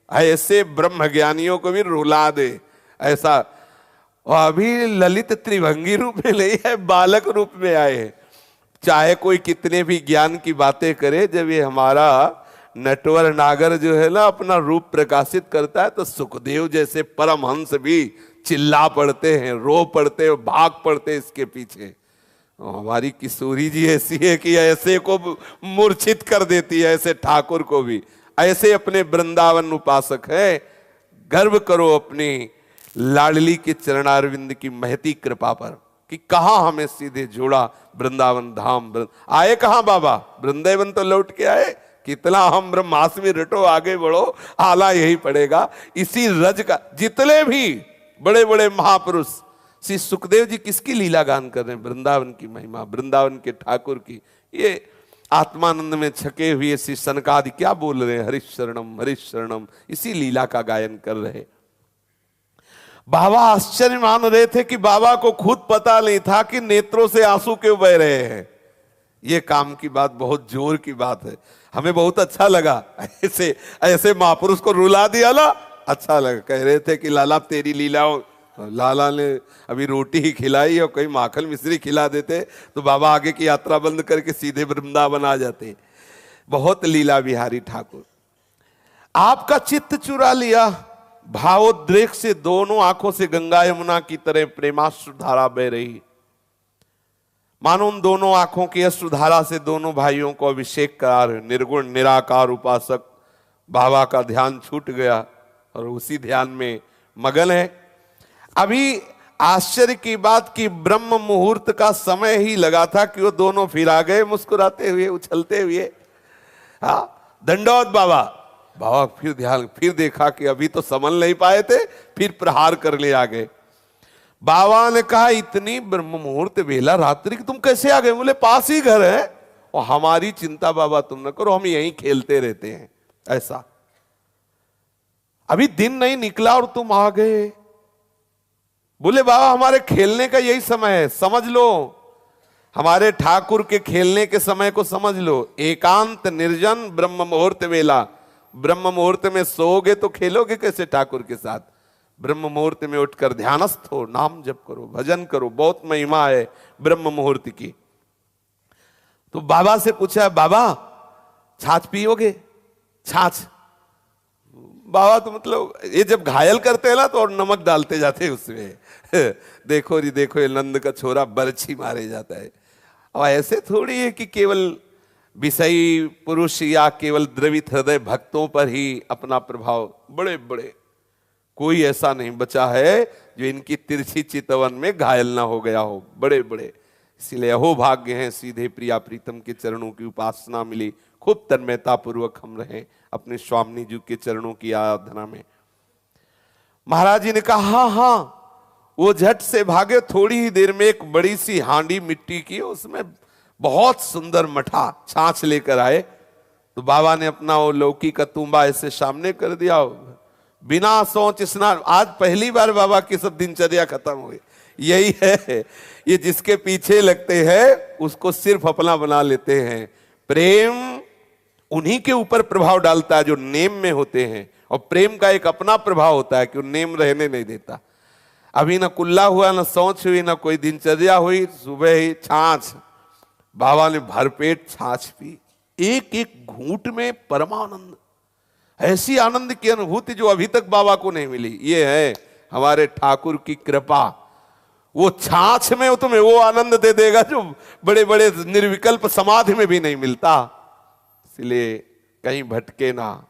ऐसे ब्रह्म ज्ञानियों को भी रुला दे ऐसा। अभी ललित त्रिभंगी रूप में नहीं है, बालक रूप में आए हैं। चाहे कोई कितने भी ज्ञान की बातें करे, जब ये हमारा नटवर नागर जो है ना अपना रूप प्रकाशित करता है तो सुखदेव जैसे परमहंस भी चिल्ला पड़ते हैं, रो पड़ते हैं, भाग पड़ते हैं इसके पीछे। हमारी किशोरी जी ऐसी है कि ऐसे को मूर्छित कर देती है, ऐसे ठाकुर को भी। ऐसे अपने वृंदावन उपासक है। गर्व करो अपने लाडली के चरणारविंद की महती कृपा पर कि कहां हमें सीधे जोड़ा वृंदावन धाम। आए कहां बाबा, वृंदावन तो लौट के आए। कितना हम ब्रह्मास्मि रटो, आगे बढ़ो, आला यही पड़ेगा। इसी रज का जितने भी बड़े बड़े महापुरुष, श्री सुखदेव जी किसकी लीला गान कर रहे हैं? वृंदावन की महिमा, वृंदावन के ठाकुर की। ये आत्मानंद में छके हुए श्री सनकादि क्या बोल रहे हैं? हरिशरणम हरिशरणम, इसी लीला का गायन कर रहे। बाबा आश्चर्य मान रहे थे कि बाबा को खुद पता नहीं था कि नेत्रों से आंसू क्यों बह रहे हैं। ये काम की बात बहुत जोर की बात है। हमें बहुत अच्छा लगा, ऐसे ऐसे महापुरुष को रुला दिया ना, अच्छा लगा। कह रहे थे कि लाला तेरी लीलाओं, लाला ने अभी रोटी ही खिलाई और कहीं माखन मिश्री खिला देते तो बाबा आगे की यात्रा बंद करके सीधे वृंदावन आ जाते। बहुत लीला विहारी ठाकुर। आपका चित्त चुरा लिया, भावोद्रेक से दोनों आंखों से गंगा यमुना की तरह प्रेमाश्रु धारा बह रही। मानो उन दोनों आंखों की अश्रुधारा से दोनों भाइयों को अभिषेक करा रहे। निर्गुण निराकार उपासक बाबा का ध्यान छूट गया और उसी ध्यान में मगन है। अभी आश्चर्य की बात कि ब्रह्म मुहूर्त का समय ही लगा था कि वो दोनों फिर आ गए मुस्कुराते हुए, उछलते हुए। हाँ, दंडौत बाबा। बाबा फिर ध्यान, फिर देखा कि अभी तो संभल नहीं पाए थे, फिर प्रहार कर ले आ गए। बाबा ने कहा इतनी ब्रह्म मुहूर्त बेला रात्रि की तुम कैसे आ गए? बोले पास ही घर है और हमारी चिंता बाबा तुम न करो, हम यहीं खेलते रहते हैं। ऐसा अभी दिन नहीं निकला और तुम आ गए। बोले बाबा हमारे खेलने का यही समय है, समझ लो, हमारे ठाकुर के खेलने के समय को समझ लो। एकांत निर्जन ब्रह्म मुहूर्त वेला। ब्रह्म मुहूर्त में सोओगे तो खेलोगे कैसे ठाकुर के साथ? ब्रह्म मुहूर्त में उठकर ध्यानस्थ हो, नाम जप करो, भजन करो। बहुत महिमा है ब्रह्म मुहूर्त की। तो बाबा से पूछा, बाबा छाछ पियोगे? छाछ? बाबा तो मतलब ये जब घायल करते हैं ना तो और नमक डालते जाते हैं उसमें। देखो जी देखो, ये नंद का छोरा बरछी मारे जाता है। और ऐसे थोड़ी है कि केवल विषयी पुरुष या केवल द्रवित हृदय भक्तों पर ही अपना प्रभाव। बड़े बड़े कोई ऐसा नहीं बचा है जो इनकी तिरछी चितवन में घायल ना हो गया हो। बड़े बड़े, इसीलिए अहो भाग्य हैं सीधे प्रिया प्रीतम के चरणों की उपासना मिली। खूब तन्मयता पूर्वक हम रहे अपने स्वामी जी के चरणों की आराधना में। महाराज जी ने कहा हाँ हाँ। वो झट से भागे। थोड़ी ही देर में एक बड़ी सी हांडी मिट्टी की, उसमें बहुत सुंदर मठा छाछ लेकर आए। तो बाबा ने अपना वो लौकी का तुम्बा ऐसे सामने कर दिया, बिना सोच स्नान। आज पहली बार बाबा की सब दिनचर्या खत्म हुई। यही है, ये जिसके पीछे लगते हैं उसको सिर्फ अपना बना लेते हैं। प्रेम उन्हीं के ऊपर प्रभाव डालता है जो नेम में होते हैं, और प्रेम का एक अपना प्रभाव होता है कि वो नेम रहने नहीं देता। अभी ना कुल्ला हुआ, ना सोच हुई, ना कोई दिनचर्या हुई, सुबह ही छाछ। बाबा ने भरपेट छाछ पी। एक एक घूंट में परमानंद, ऐसी आनंद की अनुभूति जो अभी तक बाबा को नहीं मिली। ये है हमारे ठाकुर की कृपा। वो छाछ में तुम्हें वो आनंद दे देगा जो बड़े बड़े निर्विकल्प समाधि में भी नहीं मिलता। इसलिए कहीं भटके ना,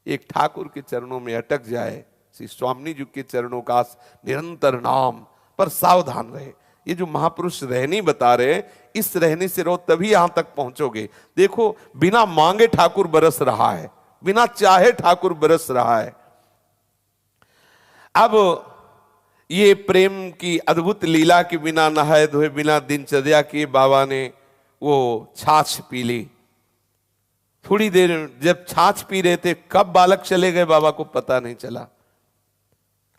एक ठाकुर के चरणों में अटक जाए। श्री स्वामी जी के चरणों का निरंतर नाम, पर सावधान रहे। ये जो महापुरुष रहनी बता रहे हैं, इस रहने से रहो तभी यहां तक पहुंचोगे। देखो बिना मांगे ठाकुर बरस रहा है, बिना चाहे ठाकुर बरस रहा है। अब ये प्रेम की अद्भुत लीला के बिना नहाए धोए, बिना दिनचर्या के बाबा ने वो छाछ पी ली। थोड़ी देर जब छाछ पी रहे थे, कब बालक चले गए बाबा को पता नहीं चला।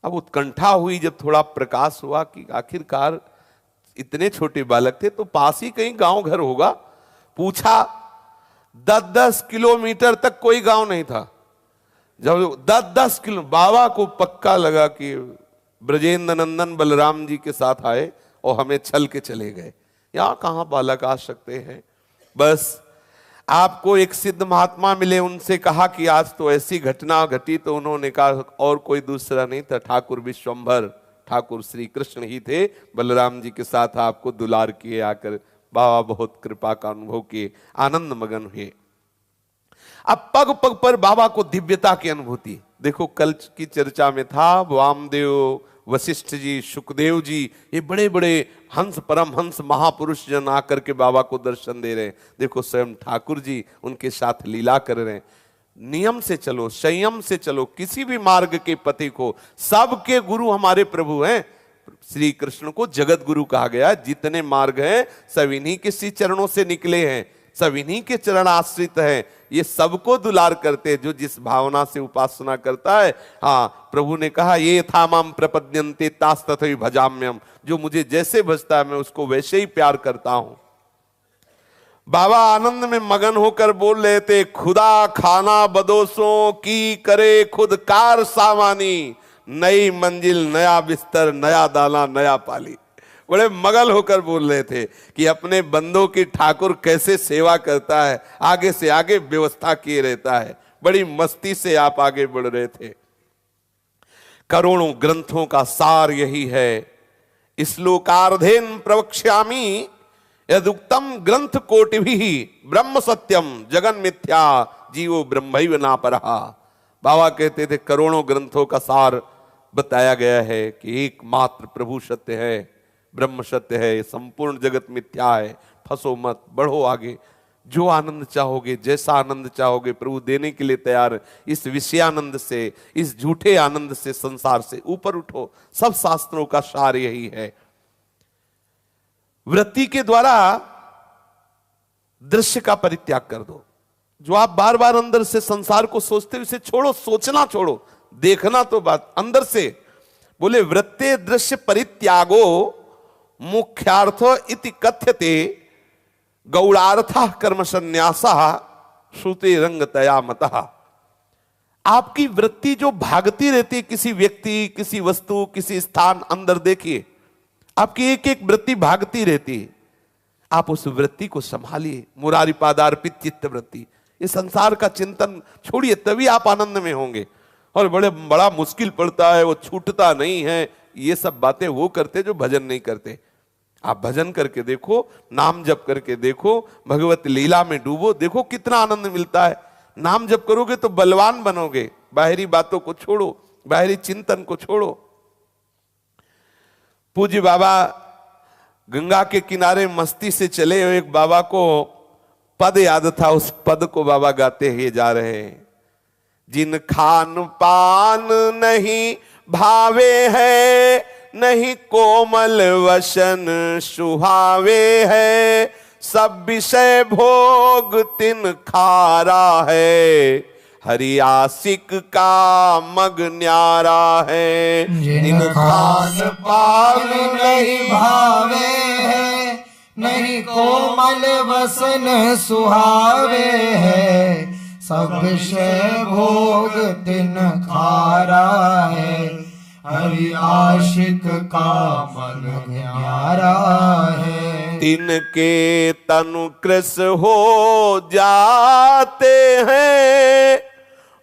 अब उत्कंठा हुई जब थोड़ा प्रकाश हुआ कि आखिरकार इतने छोटे बालक थे तो पास ही कहीं गांव घर होगा। पूछा, 10-10 किलोमीटर तक कोई गांव नहीं था। जब 10-10 किलो, बाबा को पक्का लगा कि ब्रजेंद्र नंदन बलराम जी के साथ आए और हमें छल के चले गए। यहां कहां बालक आ सकते हैं। बस आपको एक सिद्ध महात्मा मिले, उनसे कहा कि आज तो ऐसी घटना घटी, तो उन्होंने कहा और कोई दूसरा नहीं था, ठाकुर विश्वंभर, ठाकुर श्री कृष्ण ही थे। बलराम जी के साथ आपको दुलार किए आकर बाबा बहुत कृपा का अनुभव किए, आनंद मगन हुए। अब पग पग पर बाबा को दिव्यता की अनुभूति। देखो कल की चर्चा में था वामदेव, वशिष्ठ जी, सुखदेव जी, ये बड़े बड़े हंस, परम हंस महापुरुष जन आकर के बाबा को दर्शन दे रहे हैं। देखो स्वयं ठाकुर जी उनके साथ लीला कर रहे हैं। नियम से चलो, संयम से चलो, किसी भी मार्ग के पथिक को, सबके गुरु हमारे प्रभु हैं। श्री कृष्ण को जगत गुरु कहा गया। जितने मार्ग हैं सब इन्हीं के श्री चरणों से निकले हैं, सब इन्हीं के चरण आश्रित हैं। ये सबको दुलार करते जो जिस भावना से उपासना करता है। हाँ, प्रभु ने कहा ये था माम प्रपद्यन्ते तास तथैव भजाम्यहम्, जो मुझे जैसे भजता है मैं उसको वैसे ही प्यार करता हूं। बाबा आनंद में मगन होकर बोल रहे थे, खुदा खाना बदोसों की करे खुद कार सामानी, नई मंजिल नया बिस्तर नया दाना नया पाली। बड़े मगन होकर बोल रहे थे कि अपने बंदों की ठाकुर कैसे सेवा करता है, आगे से आगे व्यवस्था किए रहता है। बड़ी मस्ती से आप आगे बढ़ रहे थे। करोड़ों ग्रंथों का सार यही है। श्लोकार्धेन प्रवक्ष्यामि यदुक्तम ग्रंथ कोटिभिः ब्रह्म सत्यम जगन मिथ्या जीवो ब्रह्मैव नापरः। बाबा कहते थे करोड़ों ग्रंथों का सार बताया गया है कि एकमात्र प्रभु सत्य है, ब्रह्म सत्य है, संपूर्ण जगत मिथ्या है। फंसो मत, बढ़ो आगे। जो आनंद चाहोगे, जैसा आनंद चाहोगे प्रभु देने के लिए तैयार है। इस विषयानंद से, इस झूठे आनंद से, संसार से ऊपर उठो। सब शास्त्रों का सार यही है। वृत्ति के द्वारा दृश्य का परित्याग कर दो। जो आप बार बार अंदर से संसार को सोचते हो इसे छोड़ो, सोचना छोड़ो, देखना तो बात अंदर से। बोले वृत्ते दृश्य परित्यागो मुख्यार्थ इति कथ्यते गौड़ार्थः कर्म संन्यासः श्रुते रंगतया मतः। आपकी वृत्ति जो भागती रहती है किसी व्यक्ति, किसी वस्तु, किसी स्थान, अंदर देखिए आपकी एक एक वृत्ति भागती रहती है। आप उस वृत्ति को संभालिए। मुरारी पादार्पित चित्त वृत्ति। ये संसार का चिंतन छोड़िए, तभी आप आनंद में होंगे। और बड़ा मुश्किल पड़ता है, वो छूटता नहीं है, ये सब बातें वो करते जो भजन नहीं करते। आप भजन करके देखो, नाम जप करके देखो, भगवत लीला में डूबो, देखो कितना आनंद मिलता है। नाम जप करोगे तो बलवान बनोगे। बाहरी बातों को छोड़ो, बाहरी चिंतन को छोड़ो। पूज्य बाबा गंगा के किनारे मस्ती से चले हुए एक बाबा को पद याद था, उस पद को बाबा गाते हुए जा रहे हैं। जिन खान पान नहीं भावे है, नहीं कोमल वसन सुहावे है, सब विषय भोग तिन खारा है, हरि आशिक का मग न्यारा है। जिन खान पान नहीं भावे है, नहीं कोमल वसन सुहावे है, सब विषय भोग तिन खारा है, हरि आशिक का मन न्यारा है। तिनके तनु कृश हो जाते हैं,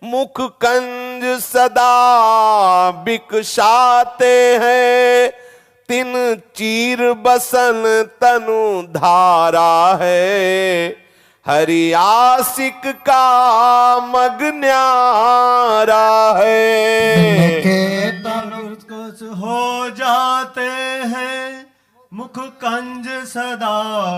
मुख कंज सदा बिकसाते हैं, तिन चीर बसन तनु धारा है, हरि आशिक का मग न्यारा है। के तनुर्कस हो जाते हैं, मुख कंज सदा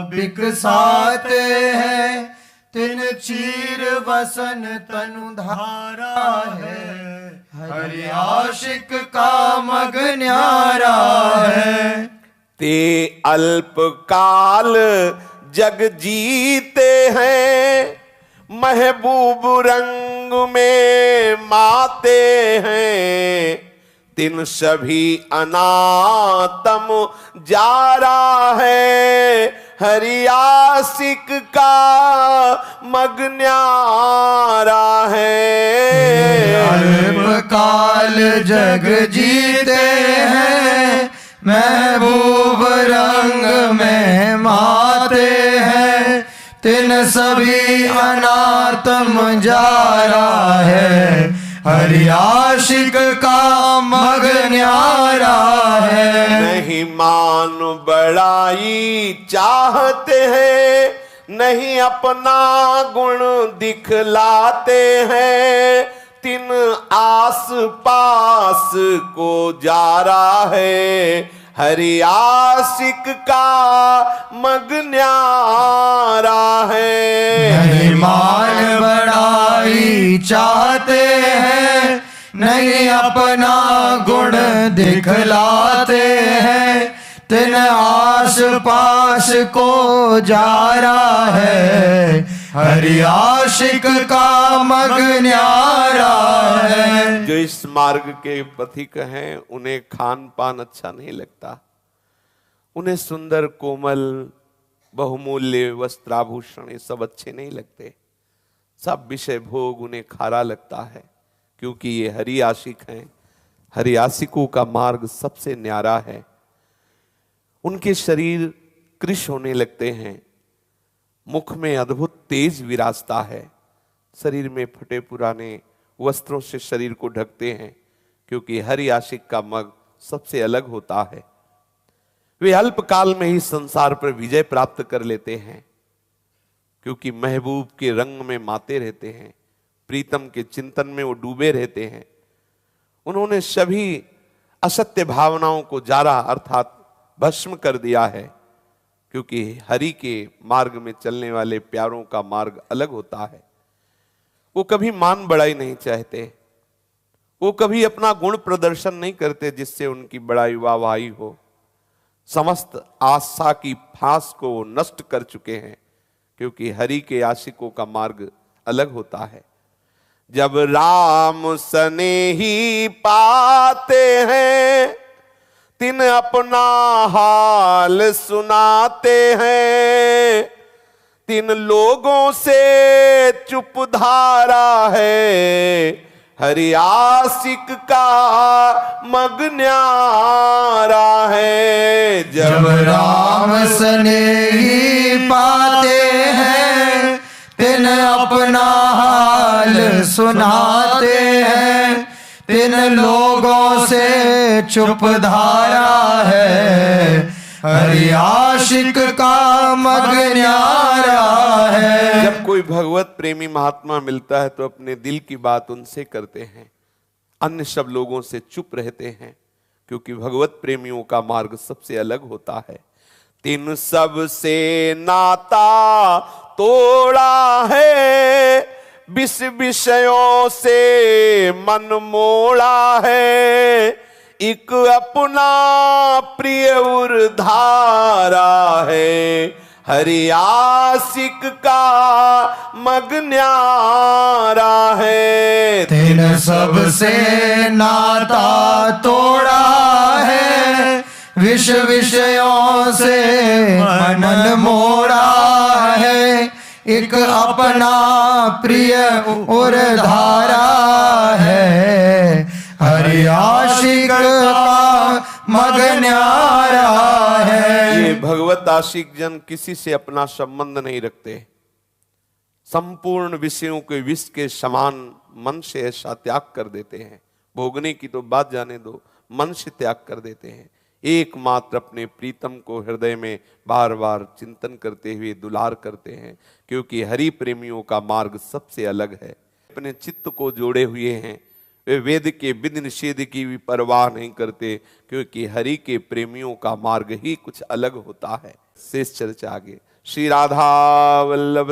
बिकसाते हैं, तिन चीर वसन तनु धारा है, हरि आशिक का मग न्यारा है। ते अल्प काल जग जीते हैं, महबूब रंग में माते हैं, तिन सभी अनातम जारा है, हरि आशिक का मग न्यारा है। अल्प काल जग जीते हैं, महबूब रंग में माते हैं, तिन सभी अनातम जारा है, हरि आशिक का मग न्यारा है। नहीं मान बड़ाई चाहते हैं, नहीं अपना गुण दिखलाते हैं, तिन आस पास को जा रहा है, हरि आशिक का मग न्यारा है। नहीं मान बड़ाई चाहते हैं, नहीं अपना गुण दिखलाते हैं, तिन आस पास को जा रहा है, हरि आशिक का मग न्यारा है। जो इस मार्ग के पथिक हैं उन्हें खान पान अच्छा नहीं लगता, उन्हें सुंदर कोमल बहुमूल्य वस्त्राभूषण ये सब अच्छे नहीं लगते, सब विषय भोग उन्हें खारा लगता है, क्योंकि ये हरि आशिक हैं। हरि आशिकों का मार्ग सबसे न्यारा है। उनके शरीर कृश होने लगते हैं, मुख में अद्भुत तेज विराजता है, शरीर में फटे पुराने वस्त्रों से शरीर को ढकते हैं, क्योंकि हरि आशिक का मग सबसे अलग होता है। वे अल्पकाल में ही संसार पर विजय प्राप्त कर लेते हैं, क्योंकि महबूब के रंग में माते रहते हैं, प्रीतम के चिंतन में वो डूबे रहते हैं। उन्होंने सभी असत्य भावनाओं को जारा अर्थात भस्म कर दिया है, क्योंकि हरि के मार्ग में चलने वाले प्यारों का मार्ग अलग होता है। वो कभी मान बढ़ाई नहीं चाहते, वो कभी अपना गुण प्रदर्शन नहीं करते जिससे उनकी बड़ाई वाहवाही हो। समस्त आशा की फांस को वो नष्ट कर चुके हैं, क्योंकि हरि के आशिकों का मार्ग अलग होता है। जब राम स्नेही पाते हैं, तिन अपना हाल सुनाते हैं, तिन लोगों से चुप धारा है, हरि आशिक का मग न्यारा है। जब राम स्नेही पाते हैं, तिन अपना हाल सुनाते हैं, तिन लोगों से चुप धारा है, हरि आशिक का मग न्यारा है। जब कोई भगवत प्रेमी महात्मा मिलता है तो अपने दिल की बात उनसे करते हैं, अन्य सब लोगों से चुप रहते हैं, क्योंकि भगवत प्रेमियों का मार्ग सबसे अलग होता है। तिन सब से नाता तोड़ा है, विष विषयों से मन मोड़ा है, एक अपना प्रिय उर्धारा है, हरि आशिक का मग न्यारा है। तिन सबसे नाता तोड़ा है, विष विषयों से मन मोड़ा है, एक अपना प्रिय उर्धारा है, हरि आशिक का मग न्यारा है। ये भगवत आशिक जन किसी से अपना संबंध नहीं रखते, संपूर्ण विषयों के विष के समान मन से ऐसा त्याग कर देते हैं। भोगने की तो बात जाने दो, मन से त्याग कर देते हैं। एकमात्र अपने प्रीतम को हृदय में बार बार चिंतन करते हुए दुलार करते हैं, क्योंकि हरि प्रेमियों का मार्ग सबसे अलग है। अपने चित्त को जोड़े हुए हैं, वे वेद के विधि निषेध की भी परवाह नहीं करते, क्योंकि हरि के प्रेमियों का मार्ग ही कुछ अलग होता है। शेष चर्चा आगे। श्री राधा वल्लभ